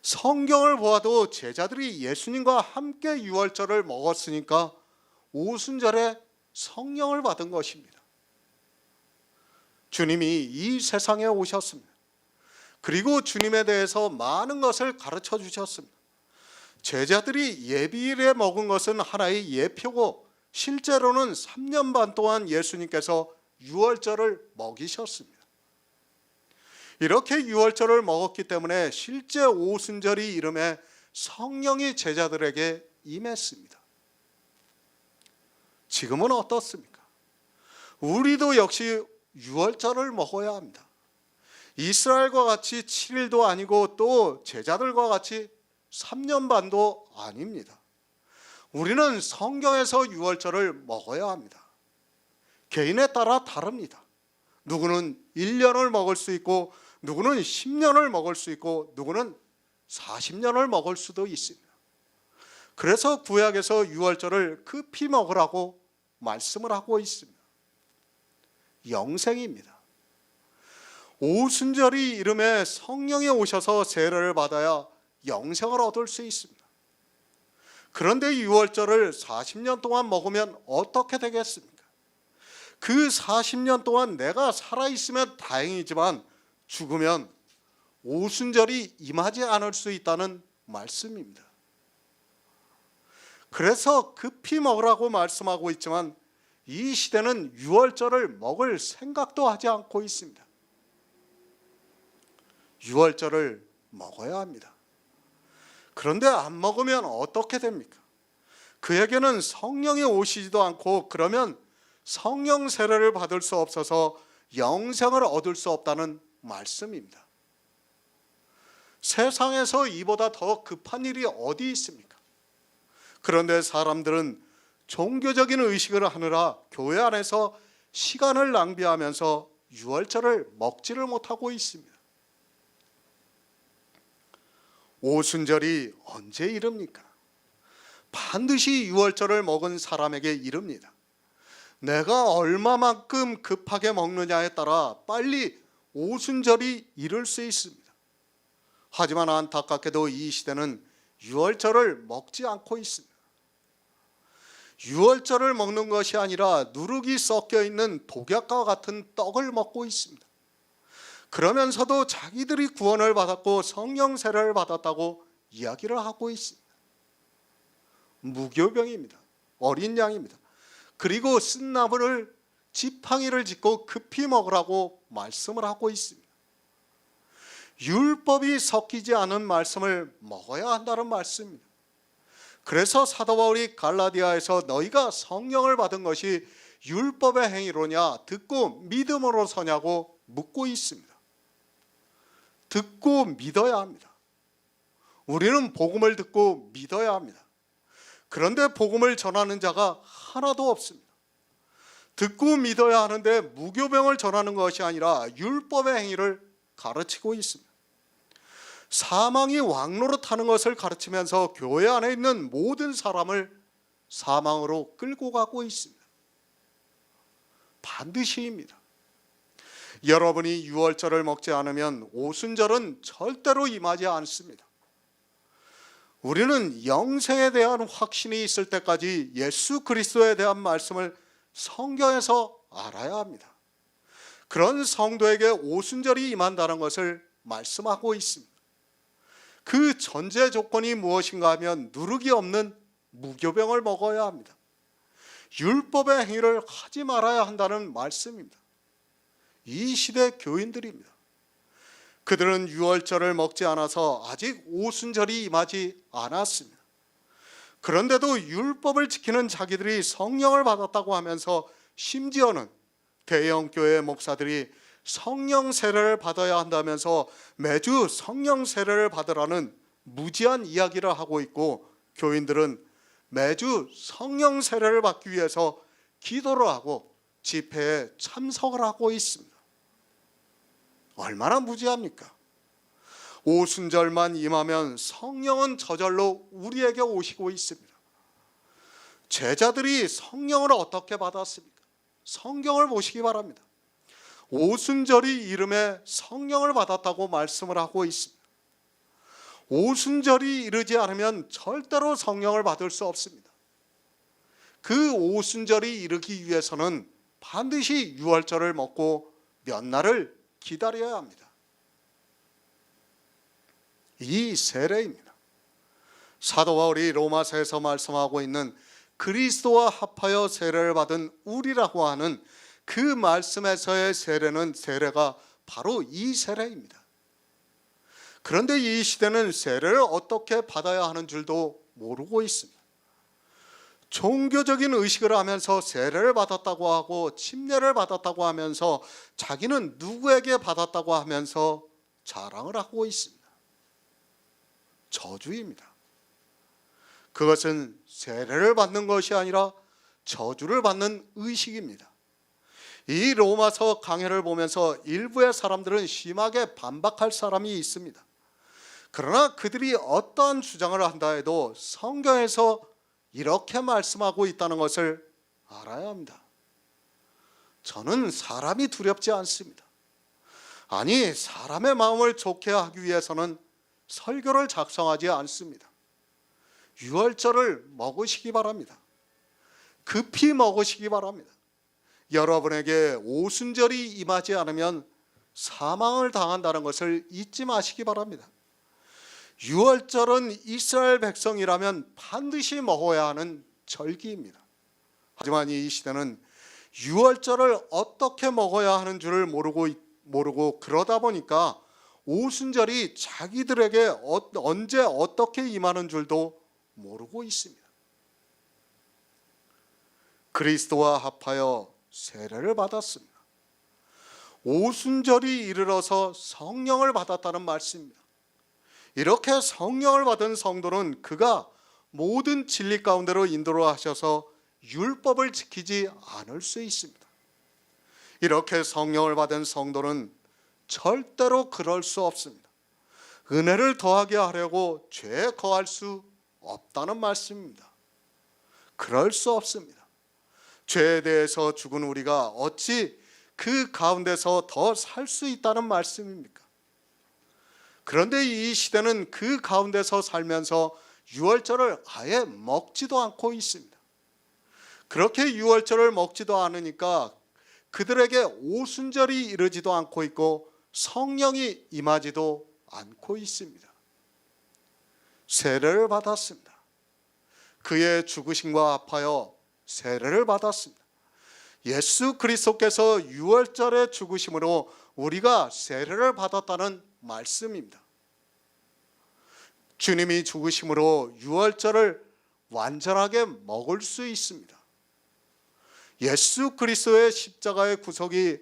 성경을 보아도 제자들이 예수님과 함께 유월절을 먹었으니까 오순절에 성령을 받은 것입니다. 주님이 이 세상에 오셨습니다. 그리고 주님에 대해서 많은 것을 가르쳐 주셨습니다. 제자들이 예비일에 먹은 것은 하나의 예표고 실제로는 3년 반 동안 예수님께서 유월절을 먹이셨습니다. 이렇게 유월절을 먹었기 때문에 실제 오순절이 이름에 성령이 제자들에게 임했습니다. 지금은 어떻습니까? 우리도 역시 유월절을 먹어야 합니다. 이스라엘과 같이 7일도 아니고 또 제자들과 같이 3년 반도 아닙니다. 우리는 성경에서 유월절을 먹어야 합니다. 개인에 따라 다릅니다. 누구는 1년을 먹을 수 있고 누구는 10년을 먹을 수 있고 누구는 40년을 먹을 수도 있습니다. 그래서 구약에서 유월절을 급히 먹으라고 말씀을 하고 있습니다. 영생입니다. 오순절이 이름에 성령이 오셔서 세례를 받아야 영생을 얻을 수 있습니다. 그런데 유월절을 40년 동안 먹으면 어떻게 되겠습니까? 그 40년 동안 내가 살아있으면 다행이지만 죽으면 오순절이 임하지 않을 수 있다는 말씀입니다. 그래서 급히 먹으라고 말씀하고 있지만 이 시대는 유월절을 먹을 생각도 하지 않고 있습니다. 유월절을 먹어야 합니다. 그런데 안 먹으면 어떻게 됩니까? 그에게는 성령이 오시지도 않고 그러면 성령 세례를 받을 수 없어서 영생을 얻을 수 없다는 말씀입니다. 세상에서 이보다 더 급한 일이 어디 있습니까? 그런데 사람들은 종교적인 의식을 하느라 교회 안에서 시간을 낭비하면서 유월절을 먹지를 못하고 있습니다. 오순절이 언제 이릅니까? 반드시 유월절을 먹은 사람에게 이릅니다. 내가 얼마만큼 급하게 먹느냐에 따라 빨리 오순절이 이를 수 있습니다. 하지만 안타깝게도 이 시대는 유월절을 먹지 않고 있습니다. 유월절을 먹는 것이 아니라 누룩이 섞여 있는 독약과 같은 떡을 먹고 있습니다. 그러면서도 자기들이 구원을 받았고 성령 세례를 받았다고 이야기를 하고 있습니다. 무교병입니다. 어린 양입니다. 그리고 쓴 나무를 지팡이를 짚고 급히 먹으라고 말씀을 하고 있습니다. 율법이 섞이지 않은 말씀을 먹어야 한다는 말씀입니다. 그래서 사도 바울이 갈라디아에서 너희가 성령을 받은 것이 율법의 행위로냐 듣고 믿음으로서냐고 묻고 있습니다. 듣고 믿어야 합니다. 우리는 복음을 듣고 믿어야 합니다. 그런데 복음을 전하는 자가 하나도 없습니다. 듣고 믿어야 하는데 무교병을 전하는 것이 아니라 율법의 행위를 가르치고 있습니다. 사망이 왕노릇하는 것을 가르치면서 교회 안에 있는 모든 사람을 사망으로 끌고 가고 있습니다. 반드시입니다. 여러분이 유월절을 먹지 않으면 오순절은 절대로 임하지 않습니다. 우리는 영생에 대한 확신이 있을 때까지 예수 그리스도에 대한 말씀을 성경에서 알아야 합니다. 그런 성도에게 오순절이 임한다는 것을 말씀하고 있습니다. 그 전제 조건이 무엇인가 하면 누룩이 없는 무교병을 먹어야 합니다. 율법의 행위를 하지 말아야 한다는 말씀입니다. 이 시대 교인들입니다. 그들은 유월절을 먹지 않아서 아직 오순절이 임하지 않았습니다. 그런데도 율법을 지키는 자기들이 성령을 받았다고 하면서 심지어는 대형교회 목사들이 성령 세례를 받아야 한다면서 매주 성령 세례를 받으라는 무지한 이야기를 하고 있고 교인들은 매주 성령 세례를 받기 위해서 기도를 하고 집회에 참석을 하고 있습니다. 얼마나 무지합니까? 오순절만 임하면 성령은 저절로 우리에게 오시고 있습니다. 제자들이 성령을 어떻게 받았습니까? 성경을 보시기 바랍니다. 오순절이 이름에 성령을 받았다고 말씀을 하고 있습니다. 오순절이 이르지 않으면 절대로 성령을 받을 수 없습니다. 그 오순절이 이르기 위해서는 반드시 유월절을 먹고 몇 날을 기다려야 합니다. 이 세례입니다. 사도 바울이 로마서에서 말씀하고 있는 그리스도와 합하여 세례를 받은 우리라고 하는 그 말씀에서의 세례가 바로 이 세례입니다. 그런데 이 시대는 세례를 어떻게 받아야 하는 줄도 모르고 있습니다. 종교적인 의식을 하면서 세례를 받았다고 하고 침례를 받았다고 하면서 자기는 누구에게 받았다고 하면서 자랑을 하고 있습니다. 저주입니다. 그것은 세례를 받는 것이 아니라 저주를 받는 의식입니다. 이 로마서 강해를 보면서 일부의 사람들은 심하게 반박할 사람이 있습니다. 그러나 그들이 어떠한 주장을 한다 해도 성경에서 이렇게 말씀하고 있다는 것을 알아야 합니다. 저는 사람이 두렵지 않습니다. 아니, 사람의 마음을 좋게 하기 위해서는 설교를 작성하지 않습니다. 유월절을 먹으시기 바랍니다. 급히 먹으시기 바랍니다. 여러분에게 오순절이 임하지 않으면 사망을 당한다는 것을 잊지 마시기 바랍니다. 유월절은 이스라엘 백성이라면 반드시 먹어야 하는 절기입니다. 하지만 이 시대는 유월절을 어떻게 먹어야 하는 줄을 모르고 그러다 보니까 오순절이 자기들에게 언제 어떻게 임하는 줄도 모르고 있습니다. 그리스도와 합하여 세례를 받았습니다. 오순절이 이르러서 성령을 받았다는 말씀입니다. 이렇게 성령을 받은 성도는 그가 모든 진리 가운데로 인도를 하셔서 율법을 지키지 않을 수 있습니다. 이렇게 성령을 받은 성도는 절대로 그럴 수 없습니다. 은혜를 더하게 하려고 죄에 거할 수 없다는 말씀입니다. 그럴 수 없습니다. 죄에 대해서 죽은 우리가 어찌 그 가운데서 더 살 수 있다는 말씀입니까? 그런데 이 시대는 그 가운데서 살면서 유월절을 아예 먹지도 않고 있습니다. 그렇게 유월절을 먹지도 않으니까 그들에게 오순절이 이르지도 않고 있고 성령이 임하지도 않고 있습니다. 세례를 받았습니다. 그의 죽으심과 합하여 세례를 받았습니다. 예수 그리스도께서 유월절의 죽으심으로 우리가 세례를 받았다는 말씀입니다. 주님이 죽으심으로 유월절을 완전하게 먹을 수 있습니다. 예수 그리스도의 십자가의 구속이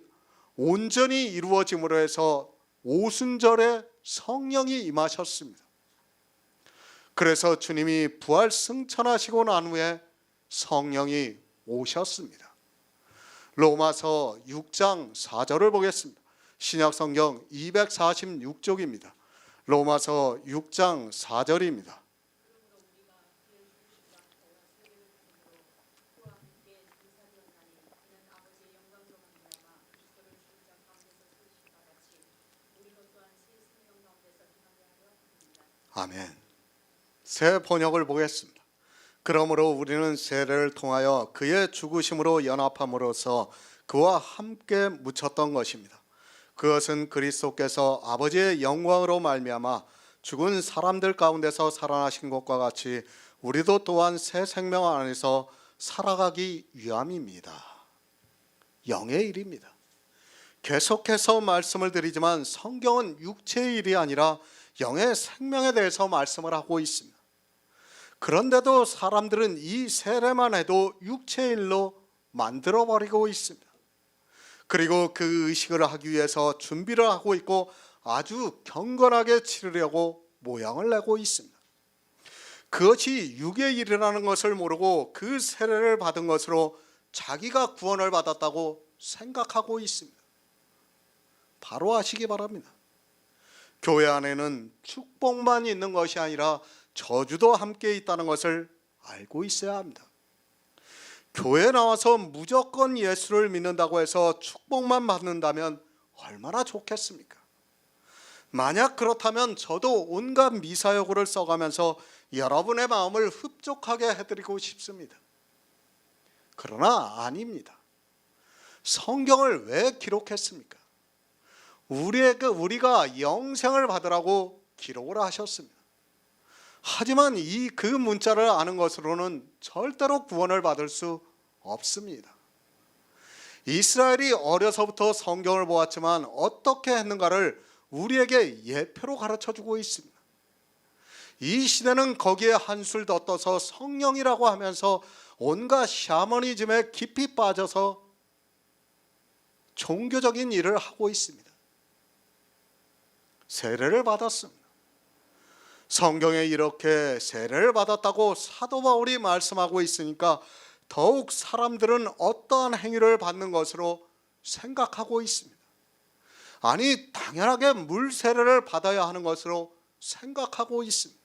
온전히 이루어짐으로 해서 오순절에 성령이 임하셨습니다. 그래서 주님이 부활 승천하시고 난 후에 성령이 오셨습니다. 로마서 6장 4절을 보겠습니다. 신약성경 246쪽입니다. 로마서 6장 4절입니다. 아멘. 새 번역을 보겠습니다. 그러므로 우리는 세례를 통하여 그의 죽으심으로 연합함으로써 그와 함께 묻혔던 것입니다. 그것은 그리스도께서 아버지의 영광으로 말미암아 죽은 사람들 가운데서 살아나신 것과 같이 우리도 또한 새 생명 안에서 살아가기 위함입니다. 영의 일입니다. 계속해서 말씀을 드리지만 성경은 육체의 일이 아니라 영의 생명에 대해서 말씀을 하고 있습니다. 그런데도 사람들은 이 세례만 해도 육체의 일로 만들어버리고 있습니다. 그리고 그 의식을 하기 위해서 준비를 하고 있고 아주 경건하게 치르려고 모양을 내고 있습니다. 그것이 육의 일이라는 것을 모르고 그 세례를 받은 것으로 자기가 구원을 받았다고 생각하고 있습니다. 바로 아시기 바랍니다. 교회 안에는 축복만 있는 것이 아니라 저주도 함께 있다는 것을 알고 있어야 합니다. 교회 나와서 무조건 예수를 믿는다고 해서 축복만 받는다면 얼마나 좋겠습니까? 만약 그렇다면 저도 온갖 미사여구를 써가면서 여러분의 마음을 흡족하게 해드리고 싶습니다. 그러나 아닙니다. 성경을 왜 기록했습니까? 우리가 영생을 받으라고 기록을 하셨습니다. 하지만 그 문자를 아는 것으로는 절대로 구원을 받을 수 없습니다. 이스라엘이 어려서부터 성경을 보았지만 어떻게 했는가를 우리에게 예표로 가르쳐주고 있습니다. 이 시대는 거기에 한술 더 떠서 성령이라고 하면서 온갖 샤머니즘에 깊이 빠져서 종교적인 일을 하고 있습니다. 세례를 받았습니다. 성경에 이렇게 세례를 받았다고 사도 바울이 말씀하고 있으니까 더욱 사람들은 어떠한 행위를 받는 것으로 생각하고 있습니다. 아니, 당연하게 물 세례를 받아야 하는 것으로 생각하고 있습니다.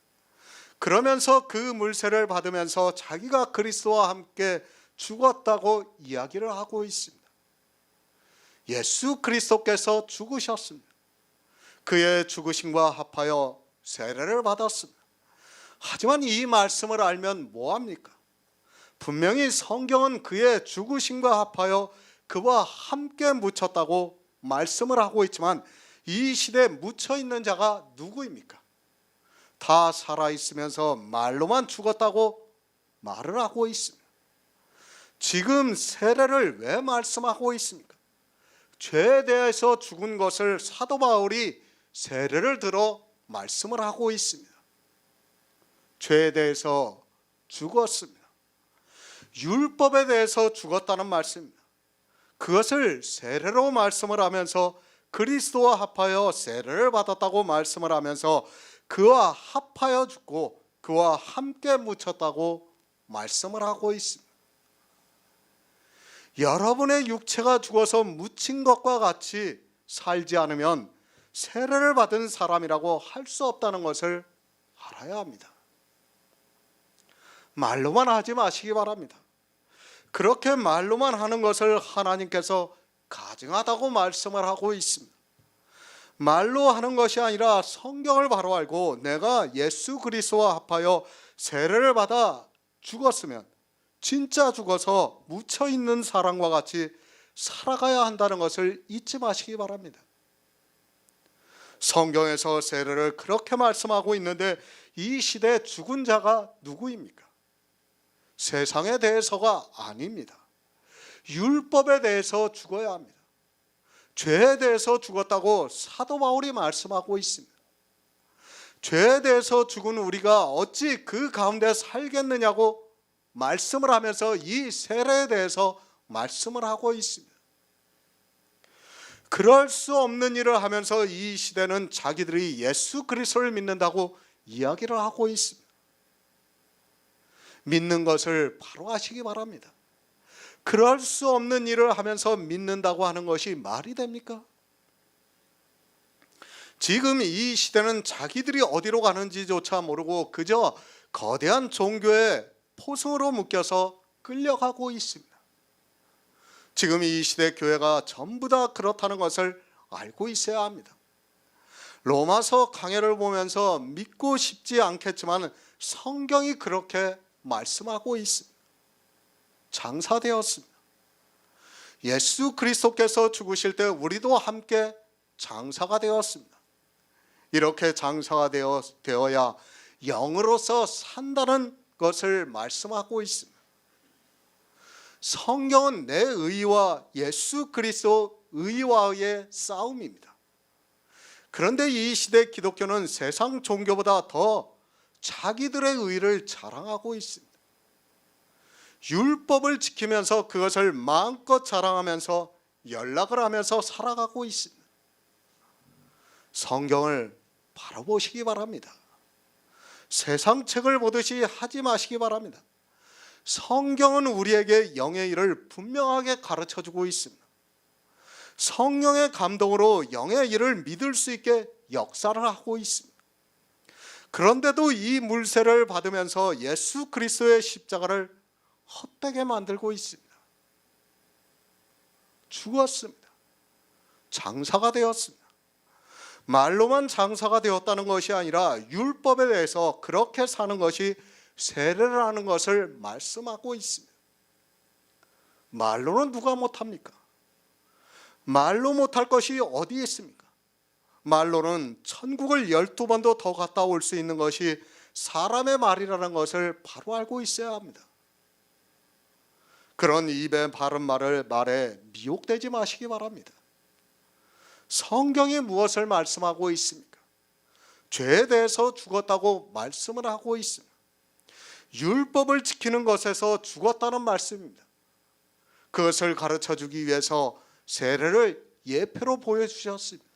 그러면서 그 물세를 받으면서 자기가 그리스도와 함께 죽었다고 이야기를 하고 있습니다. 예수 그리스도께서 죽으셨습니다. 그의 죽으심과 합하여 세례를 받았습니다. 하지만 이 말씀을 알면 뭐합니까? 분명히 성경은 그의 죽으심과 합하여 그와 함께 묻혔다고 말씀을 하고 있지만 이 시대에 묻혀있는 자가 누구입니까? 다 살아있으면서 말로만 죽었다고 말을 하고 있습니다. 지금 세례를 왜 말씀하고 있습니까? 죄에 대해서 죽은 것을 사도 바울이 세례를 들어 말씀을 하고 있습니다. 죄에 대해서 죽었습니다. 율법에 대해서 죽었다는 말씀입니다. 그것을 세례로 말씀을 하면서 그리스도와 합하여 세례를 받았다고 말씀을 하면서 그와 합하여 죽고 그와 함께 묻혔다고 말씀을 하고 있습니다. 여러분의 육체가 죽어서 묻힌 것과 같이 살지 않으면 세례를 받은 사람이라고 할 수 없다는 것을 알아야 합니다. 말로만 하지 마시기 바랍니다. 그렇게 말로만 하는 것을 하나님께서 가증하다고 말씀을 하고 있습니다. 말로 하는 것이 아니라 성경을 바로 알고 내가 예수 그리스도와 합하여 세례를 받아 죽었으면 진짜 죽어서 묻혀있는 사람과 같이 살아가야 한다는 것을 잊지 마시기 바랍니다. 성경에서 세례를 그렇게 말씀하고 있는데 이 시대에 죽은 자가 누구입니까? 세상에 대해서가 아닙니다. 율법에 대해서 죽어야 합니다. 죄에 대해서 죽었다고 사도 바울이 말씀하고 있습니다. 죄에 대해서 죽은 우리가 어찌 그 가운데 살겠느냐고 말씀을 하면서 이 세례에 대해서 말씀을 하고 있습니다. 그럴 수 없는 일을 하면서 이 시대는 자기들이 예수 그리스도를 믿는다고 이야기를 하고 있습니다. 믿는 것을 바로 하시기 바랍니다. 그럴 수 없는 일을 하면서 믿는다고 하는 것이 말이 됩니까? 지금 이 시대는 자기들이 어디로 가는지조차 모르고 그저 거대한 종교의 포승으로 묶여서 끌려가고 있습니다. 지금 이 시대 교회가 전부 다 그렇다는 것을 알고 있어야 합니다. 로마서 강해를 보면서 믿고 싶지 않겠지만 성경이 그렇게 말씀하고 있습니다. 장사되었습니다. 예수 그리스도께서 죽으실 때 우리도 함께 장사가 되었습니다. 이렇게 장사가 되어야 영으로서 산다는 것을 말씀하고 있습니다. 성경은 내 의와 예수 그리스도 의와의 싸움입니다. 그런데 이 시대 기독교는 세상 종교보다 더 자기들의 의를 자랑하고 있습니다. 율법을 지키면서 그것을 마음껏 자랑하면서 연락을 하면서 살아가고 있습니다. 성경을 바로 보시기 바랍니다. 세상 책을 보듯이 하지 마시기 바랍니다. 성경은 우리에게 영의 일을 분명하게 가르쳐주고 있습니다. 성령의 감동으로 영의 일을 믿을 수 있게 역사를 하고 있습니다. 그런데도 이 물세를 받으면서 예수 그리스도의 십자가를 헛되게 만들고 있습니다. 죽었습니다. 장사가 되었습니다. 말로만 장사가 되었다는 것이 아니라 율법에 대해서 그렇게 사는 것이 세례라는 것을 말씀하고 있습니다. 말로는 누가 못합니까? 말로 못할 것이 어디에 있습니까? 말로는 천국을 12번도 더 갔다 올 수 있는 것이 사람의 말이라는 것을 바로 알고 있어야 합니다. 그런 입에 바른 말을 말에 미혹되지 마시기 바랍니다. 성경이 무엇을 말씀하고 있습니까? 죄에 대해서 죽었다고 말씀을 하고 있습니다. 율법을 지키는 것에서 죽었다는 말씀입니다. 그것을 가르쳐 주기 위해서 세례를 예표로 보여주셨습니다.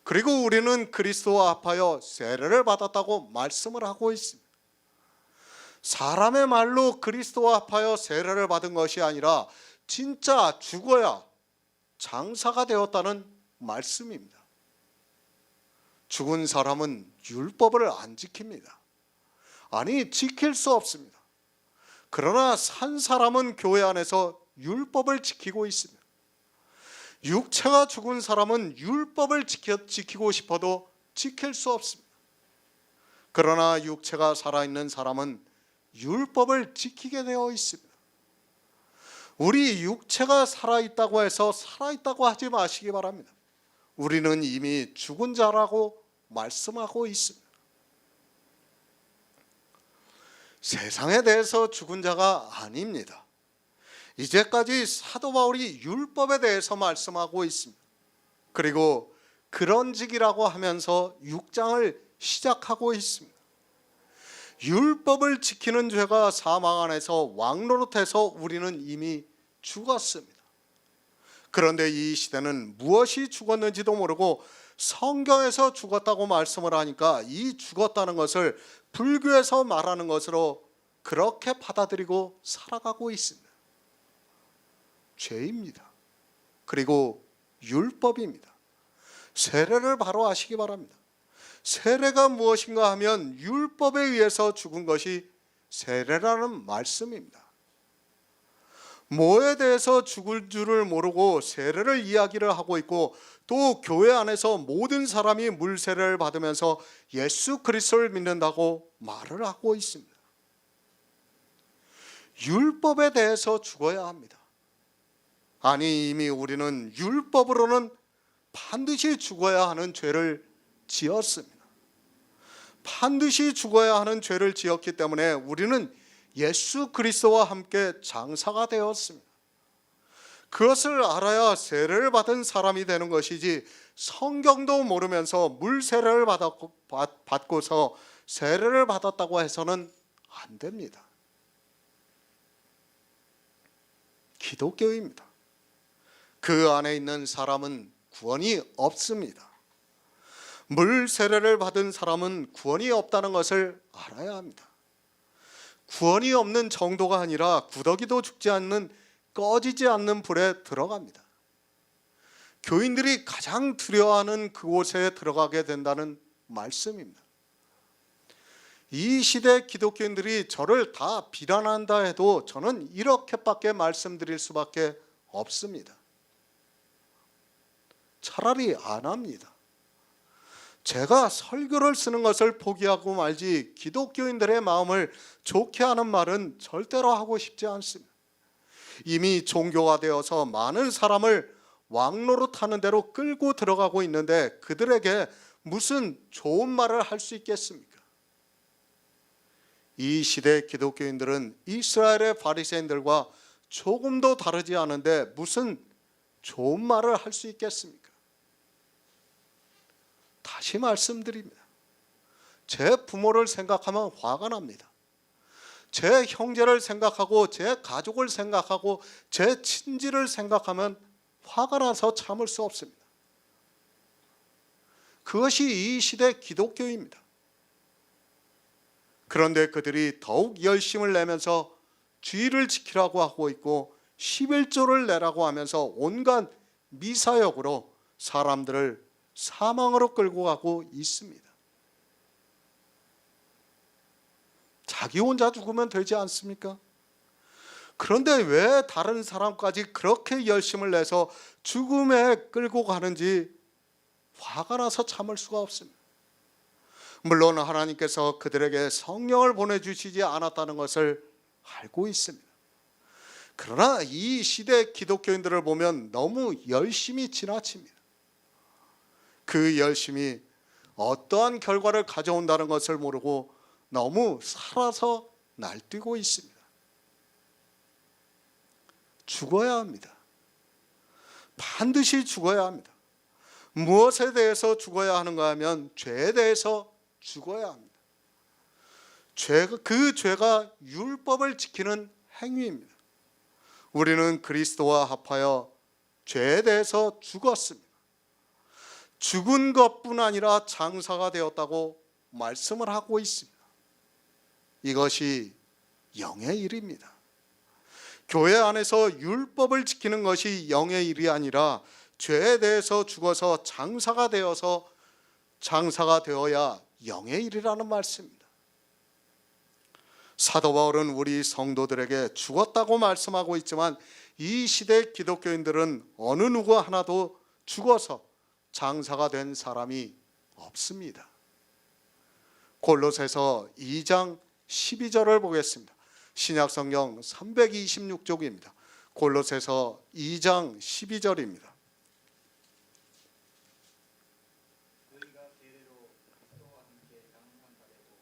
그리고 우리는 그리스도와 합하여 세례를 받았다고 말씀을 하고 있습니다. 사람의 말로 그리스도와 합하여 세례를 받은 것이 아니라 진짜 죽어야 장사가 되었다는 말씀입니다. 죽은 사람은 율법을 안 지킵니다. 아니, 지킬 수 없습니다. 그러나 산 사람은 교회 안에서 율법을 지키고 있습니다. 육체가 죽은 사람은 율법을 지키고 싶어도 지킬 수 없습니다. 그러나 육체가 살아있는 사람은 율법을 지키게 되어 있습니다. 우리 육체가 살아있다고 해서 살아있다고 하지 마시기 바랍니다. 우리는 이미 죽은 자라고 말씀하고 있습니다. 세상에 대해서 죽은 자가 아닙니다. 이제까지 사도 바울이 율법에 대해서 말씀하고 있습니다. 그리고 그런 직이라고 하면서 6장을 시작하고 있습니다. 율법을 지키는 죄가 사망 안에서 왕노릇해서 우리는 이미 죽었습니다. 그런데 이 시대는 무엇이 죽었는지도 모르고 성경에서 죽었다고 말씀을 하니까 이 죽었다는 것을 불교에서 말하는 것으로 그렇게 받아들이고 살아가고 있습니다. 죄입니다. 그리고 율법입니다. 세례를 바로 아시기 바랍니다. 세례가 무엇인가 하면 율법에 의해서 죽은 것이 세례라는 말씀입니다. 뭐에 대해서 죽을 줄을 모르고 세례를 이야기를 하고 있고 또 교회 안에서 모든 사람이 물세례를 받으면서 예수 그리스도를 믿는다고 말을 하고 있습니다. 율법에 대해서 죽어야 합니다. 아니, 이미 우리는 율법으로는 반드시 죽어야 하는 죄를 지었습니다. 반드시 죽어야 하는 죄를 지었기 때문에 우리는 예수 그리스도와 함께 장사가 되었습니다. 그것을 알아야 세례를 받은 사람이 되는 것이지 성경도 모르면서 물세례를 받고서 세례를 받았다고 해서는 안 됩니다. 기독교입니다. 그 안에 있는 사람은 구원이 없습니다. 물 세례를 받은 사람은 구원이 없다는 것을 알아야 합니다. 구원이 없는 정도가 아니라 구더기도 죽지 않는 꺼지지 않는 불에 들어갑니다. 교인들이 가장 두려워하는 그곳에 들어가게 된다는 말씀입니다. 이 시대 기독교인들이 저를 다 비난한다 해도 저는 이렇게밖에 말씀드릴 수밖에 없습니다. 차라리 안 합니다. 제가 설교를 쓰는 것을 포기하고 말지 기독교인들의 마음을 좋게 하는 말은 절대로 하고 싶지 않습니다. 이미 종교화되어서 많은 사람을 왕노릇하는 대로 끌고 들어가고 있는데 그들에게 무슨 좋은 말을 할 수 있겠습니까? 이 시대 기독교인들은 이스라엘의 바리새인들과 조금도 다르지 않은데 무슨 좋은 말을 할 수 있겠습니까? 다시 말씀드립니다. 제 부모를 생각하면 화가 납니다. 제 형제를 생각하고 제 가족을 생각하고 제 친지를 생각하면 화가 나서 참을 수 없습니다. 그것이 이 시대 기독교입니다. 그런데 그들이 더욱 열심을 내면서 주의를 지키라고 하고 있고 11조를 내라고 하면서 온갖 미사역으로 사람들을 사망으로 끌고 가고 있습니다. 자기 혼자 죽으면 되지 않습니까? 그런데 왜 다른 사람까지 그렇게 열심을 내서 죽음에 끌고 가는지 화가 나서 참을 수가 없습니다. 물론 하나님께서 그들에게 성령을 보내주시지 않았다는 것을 알고 있습니다. 그러나 이 시대 기독교인들을 보면 너무 열심히 지나칩니다. 그 열심이 어떠한 결과를 가져온다는 것을 모르고 너무 살아서 날뛰고 있습니다. 죽어야 합니다. 반드시 죽어야 합니다. 무엇에 대해서 죽어야 하는가 하면 죄에 대해서 죽어야 합니다. 그 죄가 율법을 지키는 행위입니다. 우리는 그리스도와 합하여 죄에 대해서 죽었습니다. 죽은 것뿐 아니라 장사가 되었다고 말씀을 하고 있습니다. 이것이 영의 일입니다. 교회 안에서 율법을 지키는 것이 영의 일이 아니라 죄에 대해서 죽어서 장사가 되어야 영의 일이라는 말씀입니다. 사도 바울은 우리 성도들에게 죽었다고 말씀하고 있지만 이 시대 기독교인들은 어느 누구 하나도 죽어서 장사가 된 사람이 없습니다. 골로새서 2장 12절을 보겠습니다. 신약성경 326쪽입니다. 골로새서 2장 12절입니다. 너희가 세례로 그리스도와 함께 장사가 되고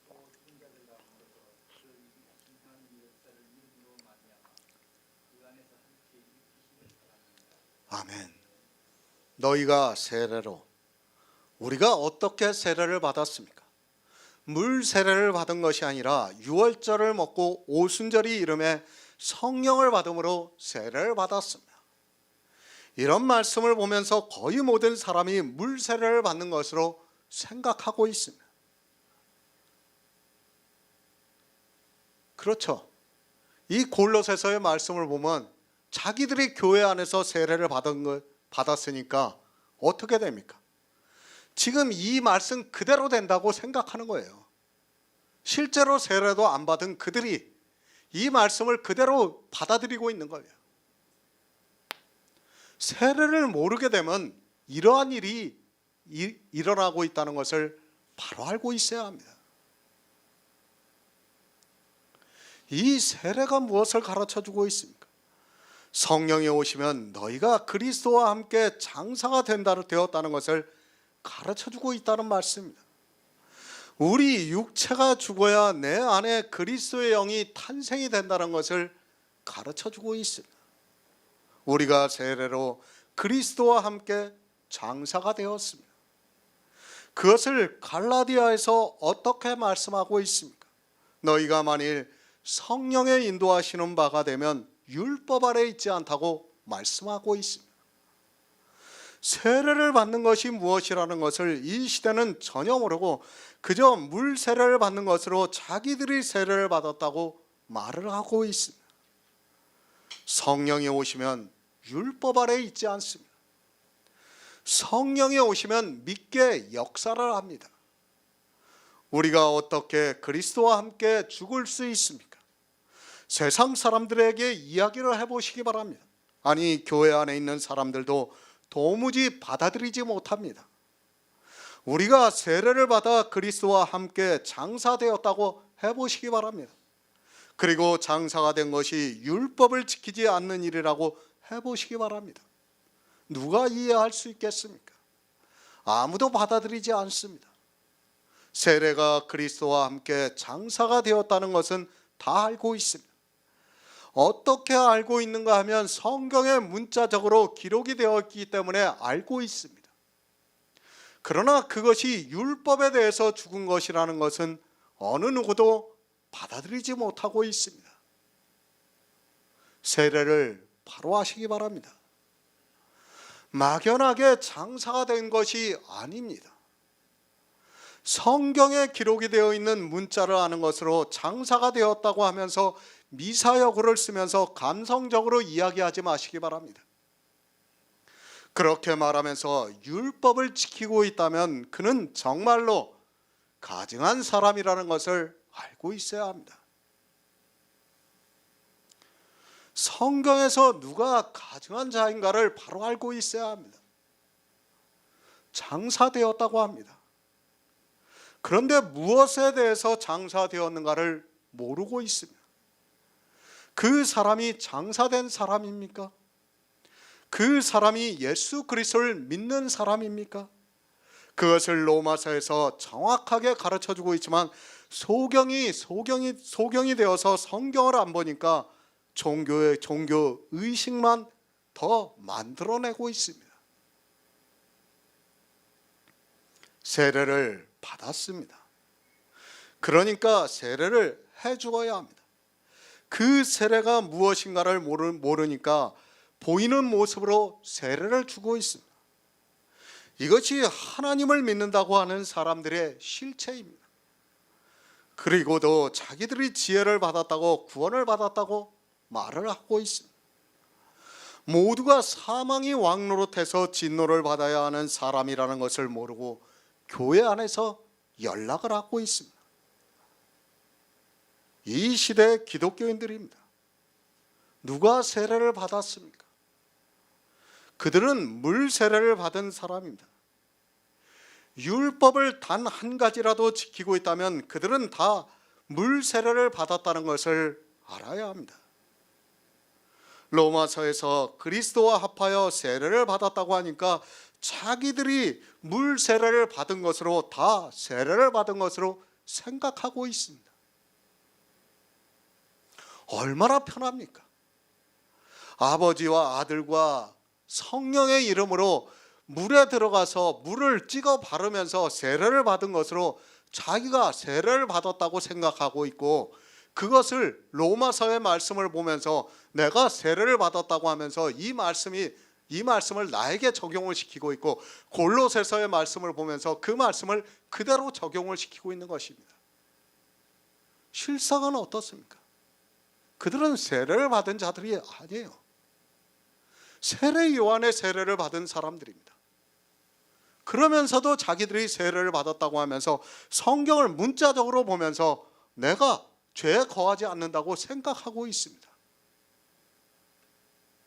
또 죽은 자들 가운데서 그를 이기신 역사를 이름으로 말미암아 그 안에서 함께 일으키심을 바랍니다. 아멘. 너희가 세례로, 우리가 어떻게 세례를 받았습니까? 물 세례를 받은 것이 아니라 유월절을 먹고 오순절이 이름에 성령을 받음으로 세례를 받았습니다. 이런 말씀을 보면서 거의 모든 사람이 물 세례를 받는 것으로 생각하고 있습니다. 그렇죠. 이 골로새서의 말씀을 보면 자기들이 교회 안에서 세례를 받았으니까 어떻게 됩니까? 지금 이 말씀 그대로 된다고 생각하는 거예요. 실제로 세례도 안 받은 그들이 이 말씀을 그대로 받아들이고 있는 거예요. 세례를 모르게 되면 이러한 일이 일어나고 있다는 것을 바로 알고 있어야 합니다. 이 세례가 무엇을 가르쳐주고 있습니까? 성령이 오시면 너희가 그리스도와 함께 장사가 되었다는 것을 가르쳐주고 있다는 말씀입니다. 우리 육체가 죽어야 내 안에 그리스도의 영이 탄생이 된다는 것을 가르쳐주고 있습니다. 우리가 세례로 그리스도와 함께 장사가 되었습니다. 그것을 갈라디아에서 어떻게 말씀하고 있습니까? 너희가 만일 성령의 인도하시는 바가 되면 율법 아래 있지 않다고 말씀하고 있습니다. 세례를 받는 것이 무엇이라는 것을 이 시대는 전혀 모르고 그저 물 세례를 받는 것으로 자기들이 세례를 받았다고 말을 하고 있습니다. 성령이 오시면 율법 아래 있지 않습니다. 성령이 오시면 믿게 역사를 합니다. 우리가 어떻게 그리스도와 함께 죽을 수 있습니까? 세상 사람들에게 이야기를 해보시기 바랍니다. 아니, 교회 안에 있는 사람들도 도무지 받아들이지 못합니다. 우리가 세례를 받아 그리스도와 함께 장사되었다고 해보시기 바랍니다. 그리고 장사가 된 것이 율법을 지키지 않는 일이라고 해보시기 바랍니다. 누가 이해할 수 있겠습니까? 아무도 받아들이지 않습니다. 세례가 그리스도와 함께 장사가 되었다는 것은 다 알고 있습니다. 어떻게 알고 있는가 하면 성경에 문자적으로 기록이 되어 있기 때문에 알고 있습니다. 그러나 그것이 율법에 대해서 죽은 것이라는 것은 어느 누구도 받아들이지 못하고 있습니다. 세례를 바로 하시기 바랍니다. 막연하게 장사가 된 것이 아닙니다. 성경에 기록이 되어 있는 문자를 아는 것으로 장사가 되었다고 하면서 미사여구를 쓰면서 감성적으로 이야기하지 마시기 바랍니다. 그렇게 말하면서 율법을 지키고 있다면 그는 정말로 가증한 사람이라는 것을 알고 있어야 합니다. 성경에서 누가 가증한 자인가를 바로 알고 있어야 합니다. 장사되었다고 합니다. 그런데 무엇에 대해서 장사되었는가를 모르고 있습니다. 그 사람이 장사된 사람입니까? 그 사람이 예수 그리스도를 믿는 사람입니까? 그것을 로마서에서 정확하게 가르쳐주고 있지만 소경이 되어서 성경을 안 보니까 종교 의식만 더 만들어내고 있습니다. 세례를 받았습니다. 그러니까 세례를 해주어야 합니다. 그 세례가 무엇인가를 모르니까 보이는 모습으로 세례를 주고 있습니다. 이것이 하나님을 믿는다고 하는 사람들의 실체입니다. 그리고도 자기들이 지혜를 받았다고 구원을 받았다고 말을 하고 있습니다. 모두가 사망이 왕노릇해서 진노를 받아야 하는 사람이라는 것을 모르고 교회 안에서 연락을 하고 있습니다. 이 시대의 기독교인들입니다. 누가 세례를 받았습니까? 그들은 물 세례를 받은 사람입니다. 율법을 단 한 가지라도 지키고 있다면 그들은 다 물 세례를 받았다는 것을 알아야 합니다. 로마서에서 그리스도와 합하여 세례를 받았다고 하니까 자기들이 물 세례를 받은 것으로 다 세례를 받은 것으로 생각하고 있습니다. 얼마나 편합니까? 아버지와 아들과 성령의 이름으로 물에 들어가서 물을 찍어 바르면서 세례를 받은 것으로 자기가 세례를 받았다고 생각하고 있고, 그것을 로마서의 말씀을 보면서 내가 세례를 받았다고 하면서 이 말씀을 나에게 적용을 시키고 있고, 골로새서의 말씀을 보면서 그 말씀을 그대로 적용을 시키고 있는 것입니다. 실상은 어떻습니까? 그들은 세례를 받은 자들이 아니에요. 세례 요한의 세례를 받은 사람들입니다. 그러면서도 자기들이 세례를 받았다고 하면서 성경을 문자적으로 보면서 내가 죄에 거하지 않는다고 생각하고 있습니다.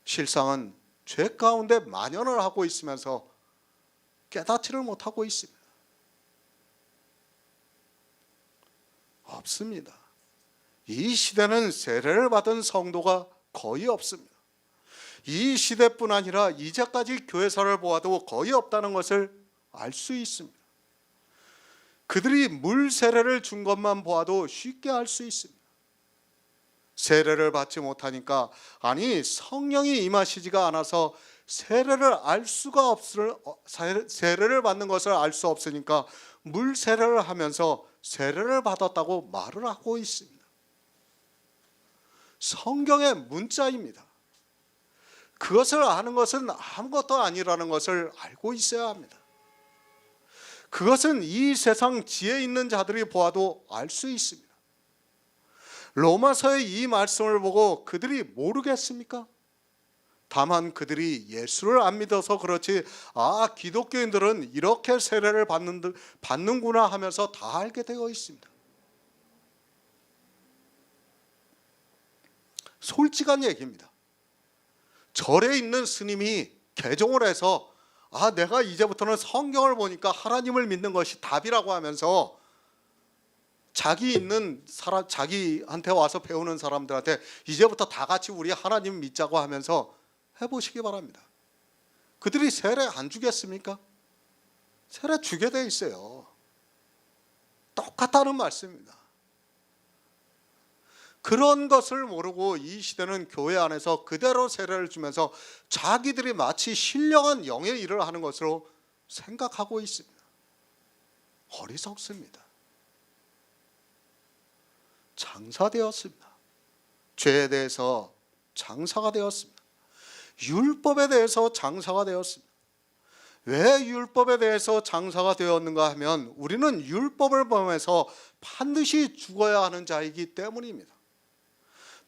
실상은 죄 가운데 만연을 하고 있으면서 깨닫지를 못하고 있습니다. 없습니다. 이 시대는 세례를 받은 성도가 거의 없습니다. 이 시대뿐 아니라 이제까지 교회사를 보아도 거의 없다는 것을 알 수 있습니다. 그들이 물 세례를 준 것만 보아도 쉽게 알 수 있습니다. 세례를 받지 못하니까, 아니 성령이 임하시지가 않아서 세례를 받는 것을 알 수 없으니까 물 세례를 하면서 세례를 받았다고 말을 하고 있습니다. 성경의 문자입니다. 그것을 아는 것은 아무것도 아니라는 것을 알고 있어야 합니다. 그것은 이 세상 지혜 있는 자들이 보아도 알 수 있습니다. 로마서의 이 말씀을 보고 그들이 모르겠습니까? 다만 그들이 예수를 안 믿어서 그렇지, 기독교인들은 이렇게 세례를 받는구나 하면서 다 알게 되어 있습니다. 솔직한 얘기입니다. 절에 있는 스님이 개종을 해서 내가 이제부터는 성경을 보니까 하나님을 믿는 것이 답이라고 하면서 자기한테 와서 배우는 사람들한테 이제부터 다 같이 우리 하나님 믿자고 하면서 해보시기 바랍니다. 그들이 세례 안 주겠습니까? 세례 주게 돼 있어요. 똑같다는 말씀입니다. 그런 것을 모르고 이 시대는 교회 안에서 그대로 세례를 주면서 자기들이 마치 신령한 영의 일을 하는 것으로 생각하고 있습니다. 어리석습니다. 장사되었습니다. 죄에 대해서 장사가 되었습니다. 율법에 대해서 장사가 되었습니다. 왜 율법에 대해서 장사가 되었는가 하면 우리는 율법을 범해서 반드시 죽어야 하는 자이기 때문입니다.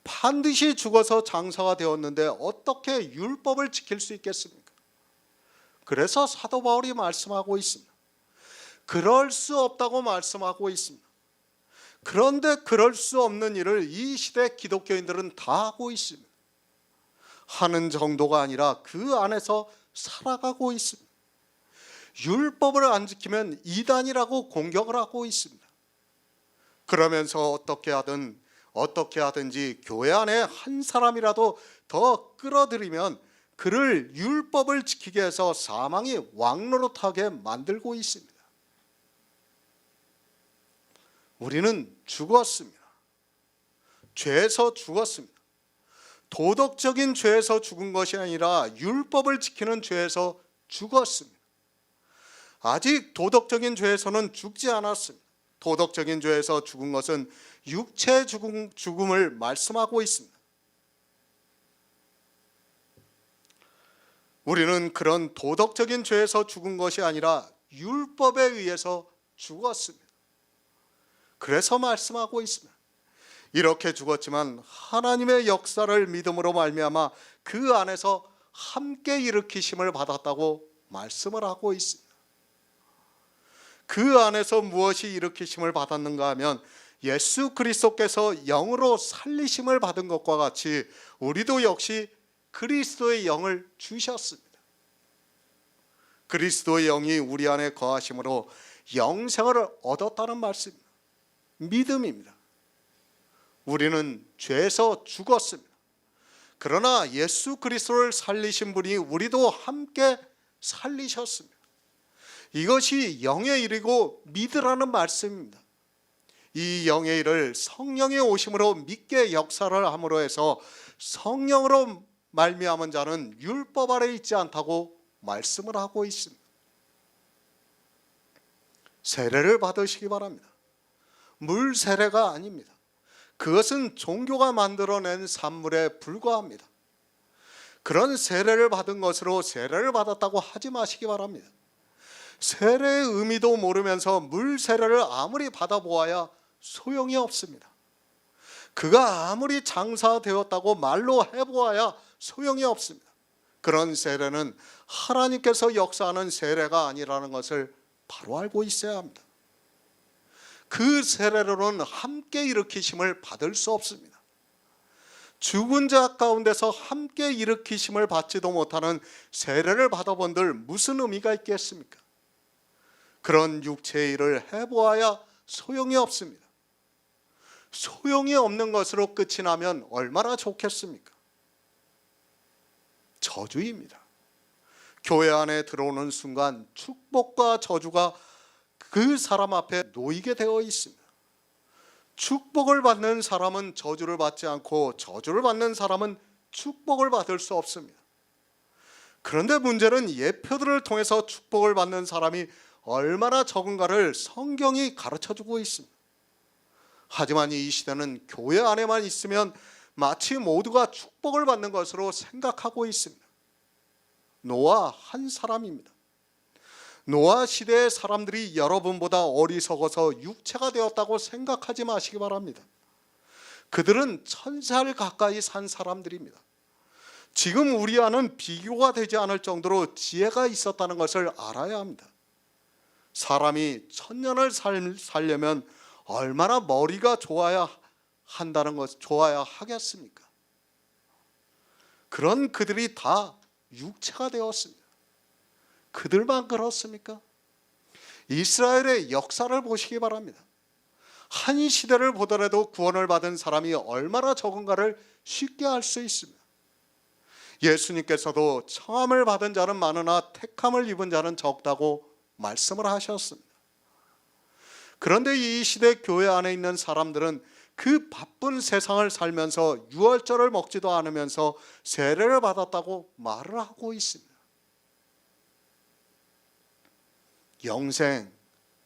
반드시 죽어서 장사가 되었는데 어떻게 율법을 지킬 수 있겠습니까? 그래서 사도 바울이 말씀하고 있습니다. 그럴 수 없다고 말씀하고 있습니다. 그런데 그럴 수 없는 일을 이 시대 기독교인들은 다 하고 있습니다. 하는 정도가 아니라 그 안에서 살아가고 있습니다. 율법을 안 지키면 이단이라고 공격을 하고 있습니다. 그러면서 어떻게 하든지 교회 안에 한 사람이라도 더 끌어들이면 그를 율법을 지키게 해서 사망이 왕노릇하게 만들고 있습니다. 우리는 죽었습니다. 죄에서 죽었습니다. 도덕적인 죄에서 죽은 것이 아니라 율법을 지키는 죄에서 죽었습니다. 아직 도덕적인 죄에서는 죽지 않았습니다. 도덕적인 죄에서 죽은 것은 육체의 죽음을 말씀하고 있습니다. 우리는 그런 도덕적인 죄에서 죽은 것이 아니라 율법에 의해서 죽었습니다. 그래서 말씀하고 있습니다. 이렇게 죽었지만 하나님의 역사를 믿음으로 말미암아 그 안에서 함께 일으키심을 받았다고 말씀을 하고 있습니다. 그 안에서 무엇이 일으키심을 받았는가 하면 예수 그리스도께서 영으로 살리심을 받은 것과 같이 우리도 역시 그리스도의 영을 주셨습니다. 그리스도의 영이 우리 안에 거하심으로 영생을 얻었다는 말씀입니다. 믿음입니다. 우리는 죄에서 죽었습니다. 그러나 예수 그리스도를 살리신 분이 우리도 함께 살리셨습니다. 이것이 영의 일이고 믿으라는 말씀입니다. 이 영의 일을 성령의 오심으로 믿게 역사를 함으로 해서 성령으로 말미암은 자는 율법 아래 있지 않다고 말씀을 하고 있습니다. 세례를 받으시기 바랍니다. 물 세례가 아닙니다. 그것은 종교가 만들어낸 산물에 불과합니다. 그런 세례를 받은 것으로 세례를 받았다고 하지 마시기 바랍니다. 세례의 의미도 모르면서 물 세례를 아무리 받아보아야 소용이 없습니다. 그가 아무리 장사되었다고 말로 해보아야 소용이 없습니다. 그런 세례는 하나님께서 역사하는 세례가 아니라는 것을 바로 알고 있어야 합니다. 그 세례로는 함께 일으키심을 받을 수 없습니다. 죽은 자 가운데서 함께 일으키심을 받지도 못하는 세례를 받아본들 무슨 의미가 있겠습니까? 그런 육체의 일을 해보아야 소용이 없습니다. 소용이 없는 것으로 끝이 나면 얼마나 좋겠습니까? 저주입니다. 교회 안에 들어오는 순간 축복과 저주가 그 사람 앞에 놓이게 되어 있습니다. 축복을 받는 사람은 저주를 받지 않고 저주를 받는 사람은 축복을 받을 수 없습니다. 그런데 문제는 예표들을 통해서 축복을 받는 사람이 얼마나 적은가를 성경이 가르쳐주고 있습니다. 하지만 이 시대는 교회 안에만 있으면 마치 모두가 축복을 받는 것으로 생각하고 있습니다. 노아 한 사람입니다. 노아 시대의 사람들이 여러분보다 어리석어서 육체가 되었다고 생각하지 마시기 바랍니다. 그들은 1000살 가까이 산 사람들입니다. 지금 우리와는 비교가 되지 않을 정도로 지혜가 있었다는 것을 알아야 합니다. 사람이 1000년을 살려면 얼마나 머리가 좋아야 하겠습니까? 그런 그들이 다 육체가 되었습니다. 그들만 그렇습니까? 이스라엘의 역사를 보시기 바랍니다. 한 시대를 보더라도 구원을 받은 사람이 얼마나 적은가를 쉽게 알 수 있습니다. 예수님께서도 청함을 받은 자는 많으나 택함을 입은 자는 적다고 말씀을 하셨습니다. 그런데 이 시대 교회 안에 있는 사람들은 그 바쁜 세상을 살면서 유월절을 먹지도 않으면서 세례를 받았다고 말을 하고 있습니다. 영생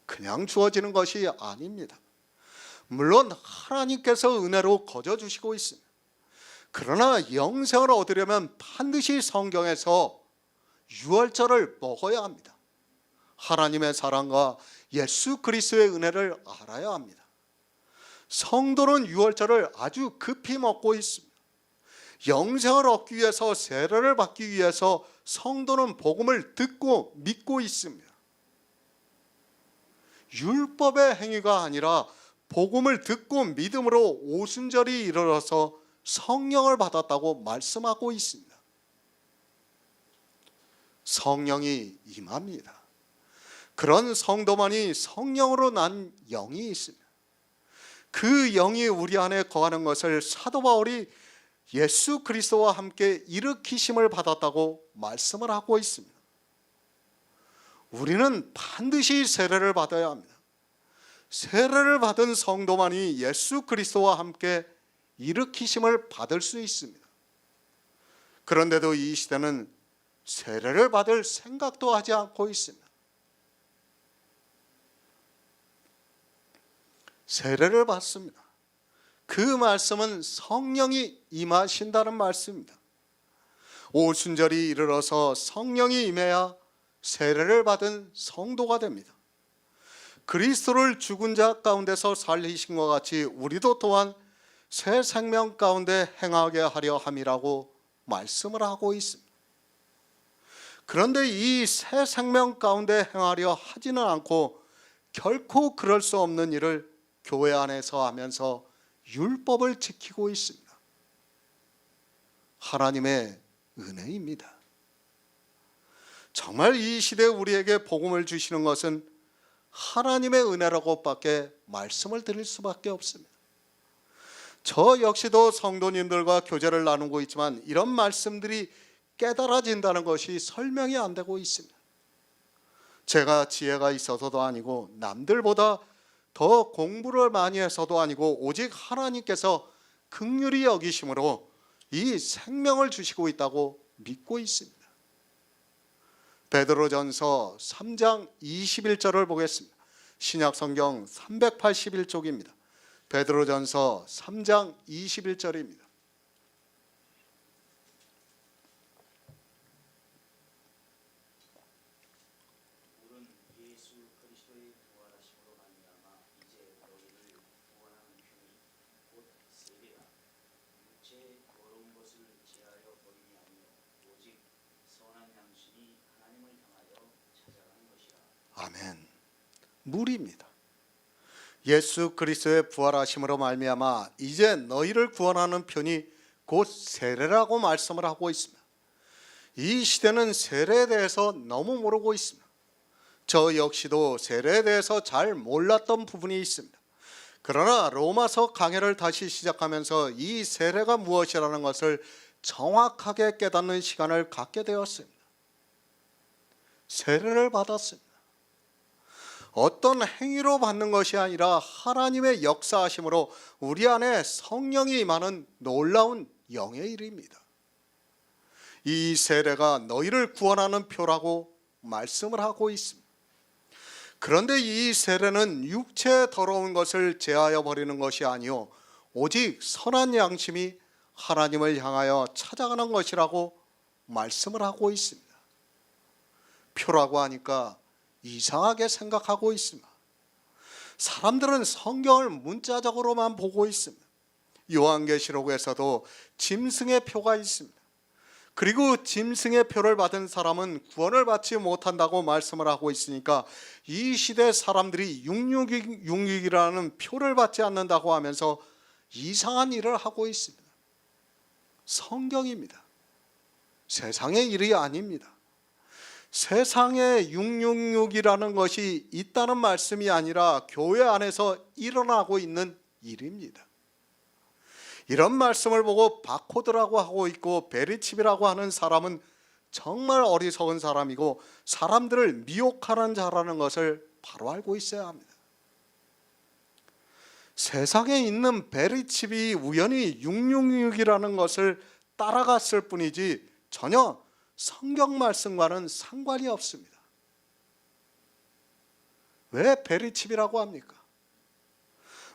그냥 주어지는 것이 아닙니다. 물론 하나님께서 은혜로 거저 주시고 있습니다. 그러나 영생을 얻으려면 반드시 성경에서 유월절을 먹어야 합니다. 하나님의 사랑과 예수 그리스도의 은혜를 알아야 합니다. 성도는 유월절을 아주 급히 먹고 있습니다. 영생을 얻기 위해서, 세례를 받기 위해서 성도는 복음을 듣고 믿고 있습니다. 율법의 행위가 아니라 복음을 듣고 믿음으로 오순절이 이르러서 성령을 받았다고 말씀하고 있습니다. 성령이 임합니다. 그런 성도만이 성령으로 난 영이 있습니다. 그 영이 우리 안에 거하는 것을 사도 바울이 예수 그리스도와 함께 일으키심을 받았다고 말씀을 하고 있습니다. 우리는 반드시 세례를 받아야 합니다. 세례를 받은 성도만이 예수 그리스도와 함께 일으키심을 받을 수 있습니다. 그런데도 이 시대는 세례를 받을 생각도 하지 않고 있습니다. 세례를 받습니다. 그 말씀은 성령이 임하신다는 말씀입니다. 오순절이 이르러서 성령이 임해야 세례를 받은 성도가 됩니다. 그리스도를 죽은 자 가운데서 살리신 것 같이 우리도 또한 새 생명 가운데 행하게 하려 함이라고 말씀을 하고 있습니다. 그런데 이 새 생명 가운데 행하려 하지는 않고 결코 그럴 수 없는 일을 교회 안에서 하면서 율법을 지키고 있습니다. 하나님의 은혜입니다. 정말 이 시대에 우리에게 복음을 주시는 것은 하나님의 은혜라고밖에 말씀을 드릴 수밖에 없습니다. 저 역시도 성도님들과 교제를 나누고 있지만 이런 말씀들이 깨달아진다는 것이 설명이 안 되고 있습니다. 제가 지혜가 있어서도 아니고 남들보다 더 공부를 많이 해서도 아니고 오직 하나님께서 긍휼히 여기심으로 이 생명을 주시고 있다고 믿고 있습니다. 베드로전서 3장 21절을 보겠습니다. 신약성경 381쪽입니다. 베드로전서 3장 21절입니다. 우리는 예수 그리스도의 부활하심으로 말미암아 이제 너희를 구원하는 편이 곧 세례라. 육체의 더러운 것을 제하여 버림이 아니요 오직 선한 양심이 하나님을 향하여 찾아가는 것이라. 아멘. 물입니다. 예수 그리스도의 부활하심으로 말미암아 이제 너희를 구원하는 편이 곧 세례라고 말씀을 하고 있습니다. 이 시대는 세례에 대해서 너무 모르고 있습니다. 저 역시도 세례에 대해서 잘 몰랐던 부분이 있습니다. 그러나 로마서 강해를 다시 시작하면서 이 세례가 무엇이라는 것을 정확하게 깨닫는 시간을 갖게 되었습니다. 세례를 받았습니다. 어떤 행위로 받는 것이 아니라 하나님의 역사하심으로 우리 안에 성령이 임하는 놀라운 영의 일입니다. 이 세례가 너희를 구원하는 표라고 말씀을 하고 있습니다. 그런데 이 세례는 육체의 더러운 것을 제하여 버리는 것이 아니요 오직 선한 양심이 하나님을 향하여 찾아가는 것이라고 말씀을 하고 있습니다. 표라고 하니까 이상하게 생각하고 있습니다. 사람들은 성경을 문자적으로만 보고 있습니다. 요한계시록에서도 짐승의 표가 있습니다. 그리고 짐승의 표를 받은 사람은 구원을 받지 못한다고 말씀을 하고 있으니까 이 시대 사람들이 666이라는 표를 받지 않는다고 하면서 이상한 일을 하고 있습니다. 성경입니다. 세상의 일이 아닙니다. 세상에 666이라는 것이 있다는 말씀이 아니라 교회 안에서 일어나고 있는 일입니다. 이런 말씀을 보고 바코드라고 하고 있고 베리칩이라고 하는 사람은 정말 어리석은 사람이고 사람들을 미혹하는 자라는 것을 바로 알고 있어야 합니다. 세상에 있는 베리칩이 우연히 666이라는 것을 따라갔을 뿐이지 전혀 성경 말씀과는 상관이 없습니다. 왜 베리칩이라고 합니까?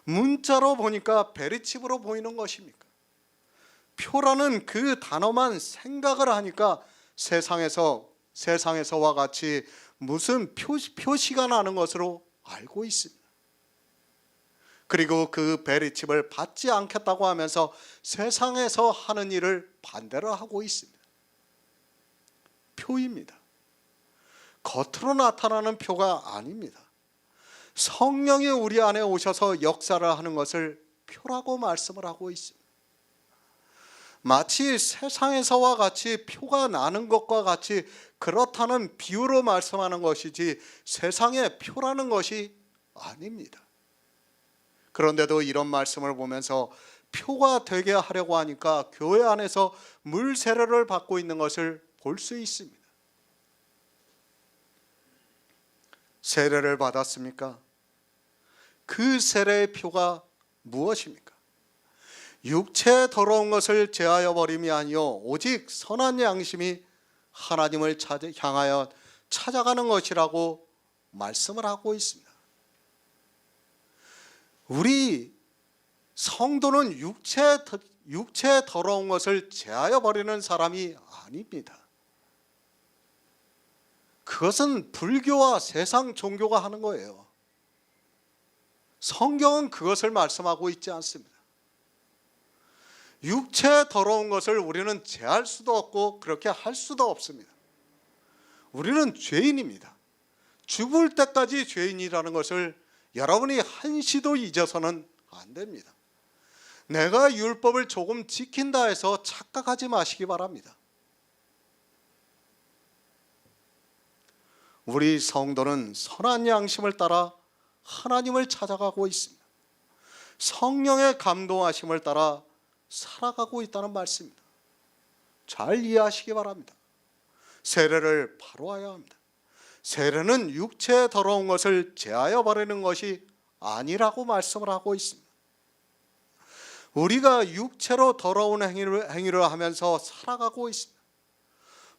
문자로 보니까 베리칩으로 보이는 것입니까? 표라는 그 단어만 생각을 하니까 세상에서와 같이 무슨 표시가 나는 것으로 알고 있습니다. 그리고 그 베리칩을 받지 않겠다고 하면서 세상에서 하는 일을 반대로 하고 있습니다. 표입니다. 겉으로 나타나는 표가 아닙니다. 성령이 우리 안에 오셔서 역사를 하는 것을 표라고 말씀을 하고 있습니다. 마치 세상에서와 같이 표가 나는 것과 같이 그렇다는 비유로 말씀하는 것이지 세상의 표라는 것이 아닙니다. 그런데도 이런 말씀을 보면서 표가 되게 하려고 하니까 교회 안에서 물 세례를 받고 있는 것을 볼 수 있습니다. 세례를 받았습니까? 그 세례의 표가 무엇입니까? 육체의 더러운 것을 제하여 버림이 아니요 오직 선한 양심이 하나님을 향하여 찾아가는 것이라고 말씀을 하고 있습니다. 우리 성도는 육체의 더러운 것을 제하여 버리는 사람이 아닙니다. 그것은 불교와 세상 종교가 하는 거예요. 성경은 그것을 말씀하고 있지 않습니다. 육체의 더러운 것을 우리는 제할 수도 없고 그렇게 할 수도 없습니다. 우리는 죄인입니다. 죽을 때까지 죄인이라는 것을 여러분이 한시도 잊어서는 안 됩니다. 내가 율법을 조금 지킨다 해서 착각하지 마시기 바랍니다. 우리 성도는 선한 양심을 따라 하나님을 찾아가고 있습니다. 성령의 감동하심을 따라 살아가고 있다는 말씀입니다. 잘 이해하시기 바랍니다. 세례를 바로 하여야 합니다. 세례는 육체의 더러운 것을 제하여 버리는 것이 아니라고 말씀을 하고 있습니다. 우리가 육체로 더러운 행위를 하면서 살아가고 있습니다.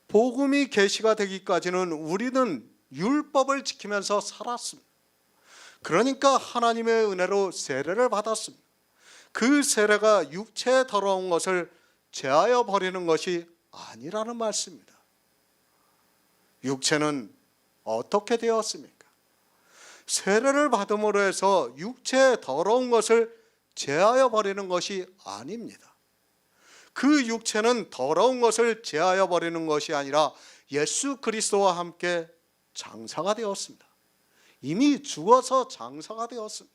복음이 계시가 되기까지는 우리는 율법을 지키면서 살았습니다. 그러니까 하나님의 은혜로 세례를 받았습니다. 그 세례가 육체의 더러운 것을 제하여 버리는 것이 아니라는 말씀입니다. 육체는 어떻게 되었습니까? 세례를 받음으로 해서 육체의 더러운 것을 제하여 버리는 것이 아닙니다. 그 육체는 더러운 것을 제하여 버리는 것이 아니라 예수 그리스도와 함께 장사가 되었습니다. 이미 죽어서 장사가 되었습니다.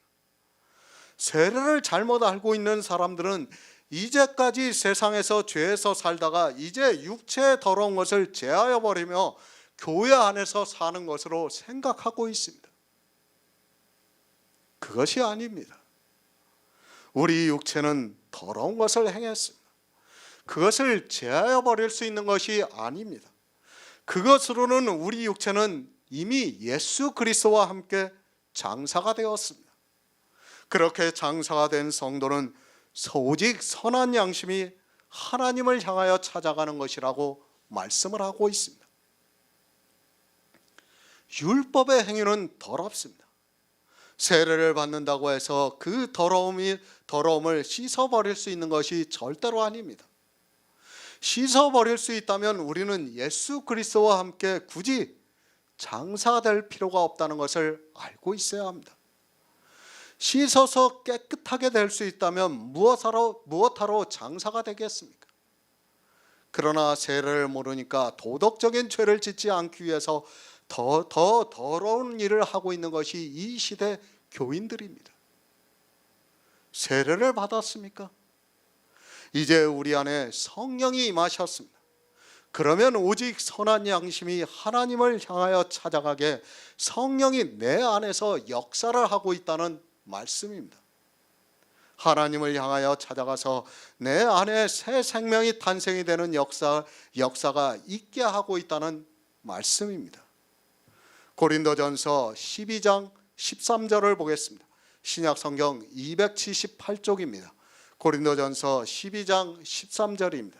세례를 잘못 알고 있는 사람들은 이제까지 세상에서 죄에서 살다가 이제 육체의 더러운 것을 제하여 버리며 교회 안에서 사는 것으로 생각하고 있습니다. 그것이 아닙니다. 우리 육체는 더러운 것을 행했습니다. 그것을 제하여 버릴 수 있는 것이 아닙니다. 그것으로는 우리 육체는 이미 예수 그리스도와 함께 장사가 되었습니다. 그렇게 장사가 된 성도는 오직 선한 양심이 하나님을 향하여 찾아가는 것이라고 말씀을 하고 있습니다. 율법의 행위는 더럽습니다. 세례를 받는다고 해서 그 더러움을 씻어버릴 수 있는 것이 절대로 아닙니다. 씻어버릴 수 있다면 우리는 예수 그리스도와 함께 굳이 장사될 필요가 없다는 것을 알고 있어야 합니다. 씻어서 깨끗하게 될 수 있다면 무엇하러 장사가 되겠습니까? 그러나 세례를 모르니까 도덕적인 죄를 짓지 않기 위해서 더 더러운 일을 하고 있는 것이 이 시대 교인들입니다. 세례를 받았습니까? 이제 우리 안에 성령이 임하셨습니다. 그러면 오직 선한 양심이 하나님을 향하여 찾아가게 성령이 내 안에서 역사를 하고 있다는 말씀입니다. 하나님을 향하여 찾아가서 내 안에 새 생명이 탄생이 되는 역사가 있게 하고 있다는 말씀입니다. 고린도전서 12장 13절을 보겠습니다. 신약성경 278쪽입니다. 고린도전서 12장 13절입니다.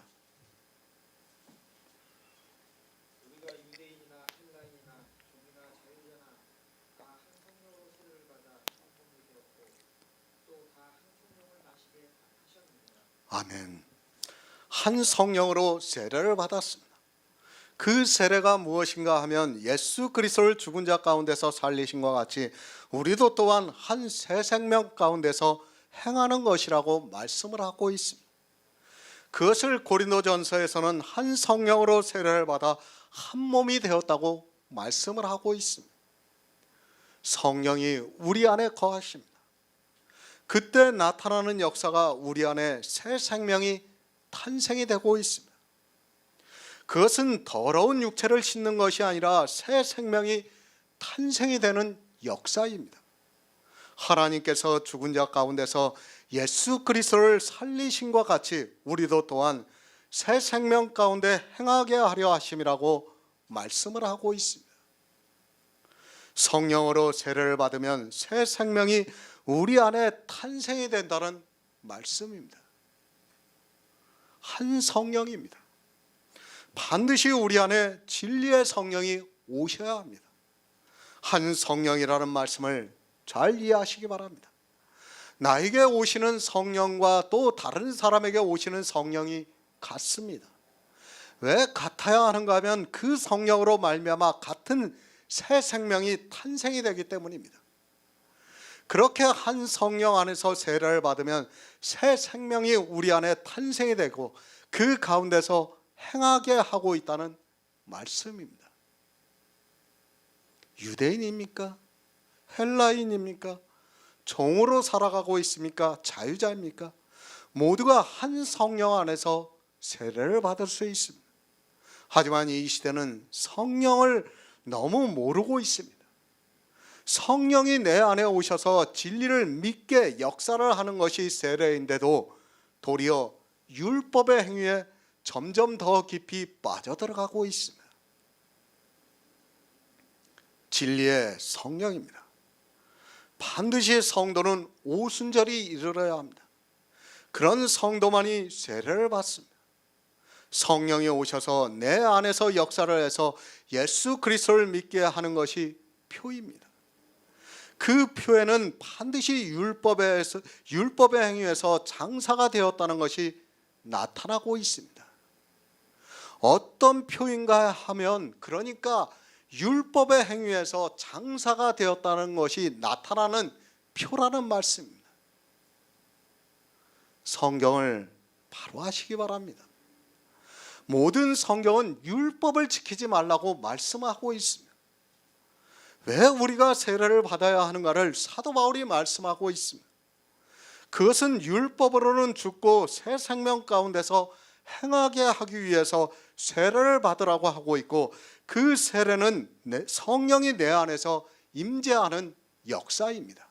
우리가 유대인이나 헬라인이나 종이나 자유자나 다 한 성령으로 세례를 받아 한 몸이 되었고 또 다 한 성령을 마시게 하셨느니라. 아멘. 한 성령으로 세례를 받았습니다. 그 세례가 무엇인가 하면 예수 그리스도를 죽은 자 가운데서 살리신 것 같이 우리도 또한 한 새 생명 가운데서 행하는 것이라고 말씀을 하고 있습니다. 그것을 고린도전서에서는 한 성령으로 세례를 받아 한 몸이 되었다고 말씀을 하고 있습니다. 성령이 우리 안에 거하십니다. 그때 나타나는 역사가 우리 안에 새 생명이 탄생이 되고 있습니다. 그것은 더러운 육체를 씻는 것이 아니라 새 생명이 탄생이 되는 역사입니다. 하나님께서 죽은 자 가운데서 예수 그리스도를 살리신 것 같이 우리도 또한 새 생명 가운데 행하게 하려 하심이라고 말씀을 하고 있습니다. 성령으로 세례를 받으면 새 생명이 우리 안에 탄생이 된다는 말씀입니다. 한 성령입니다. 반드시 우리 안에 진리의 성령이 오셔야 합니다. 한 성령이라는 말씀을 잘 이해하시기 바랍니다. 나에게 오시는 성령과 또 다른 사람에게 오시는 성령이 같습니다. 왜 같아야 하는가 하면 그 성령으로 말미암아 같은 새 생명이 탄생이 되기 때문입니다. 그렇게 한 성령 안에서 세례를 받으면 새 생명이 우리 안에 탄생이 되고 그 가운데서 행하게 하고 있다는 말씀입니다. 유대인입니까? 헬라인입니까? 종으로 살아가고 있습니까? 자유자입니까? 모두가 한 성령 안에서 세례를 받을 수 있습니다. 하지만 이 시대는 성령을 너무 모르고 있습니다. 성령이 내 안에 오셔서 진리를 믿게 역사를 하는 것이 세례인데도 도리어 율법의 행위에 점점 더 깊이 빠져들어가고 있습니다. 진리의 성령입니다. 반드시 성도는 오순절이 이르러야 합니다. 그런 성도만이 세례를 받습니다. 성령이 오셔서 내 안에서 역사를 해서 예수 그리스도를 믿게 하는 것이 표입니다. 그 표에는 반드시 율법의 행위에서 장사가 되었다는 것이 나타나고 있습니다. 어떤 표인가 하면 그러니까 율법의 행위에서 장사가 되었다는 것이 나타나는 표라는 말씀입니다. 성경을 바로 하시기 바랍니다. 모든 성경은 율법을 지키지 말라고 말씀하고 있습니다. 왜 우리가 세례를 받아야 하는가를 사도 바울이 말씀하고 있습니다. 그것은 율법으로는 죽고 새 생명 가운데서 행하게 하기 위해서 세례를 받으라고 하고 있고 그 세례는 성령이 내 안에서 임재하는 역사입니다.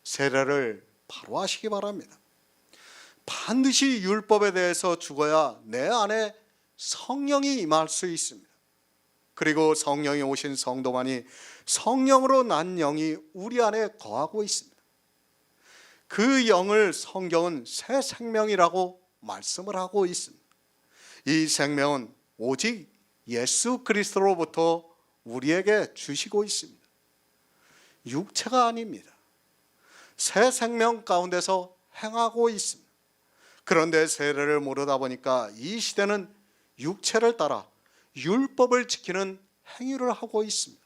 세례를 바로 하시기 바랍니다. 반드시 율법에 대해서 죽어야 내 안에 성령이 임할 수 있습니다. 그리고 성령이 오신 성도만이 성령으로 난 영이 우리 안에 거하고 있습니다. 그 영을 성경은 새 생명이라고 말씀을 하고 있습니다. 이 생명은 오직 예수 그리스도로부터 우리에게 주시고 있습니다. 육체가 아닙니다. 새 생명 가운데서 행하고 있습니다. 그런데 세례를 모르다 보니까 이 시대는 육체를 따라 율법을 지키는 행위를 하고 있습니다.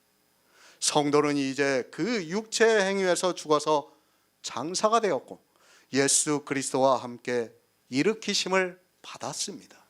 성도는 이제 그 육체의 행위에서 죽어서 장사가 되었고 예수 그리스도와 함께 일으키심을 받았습니다.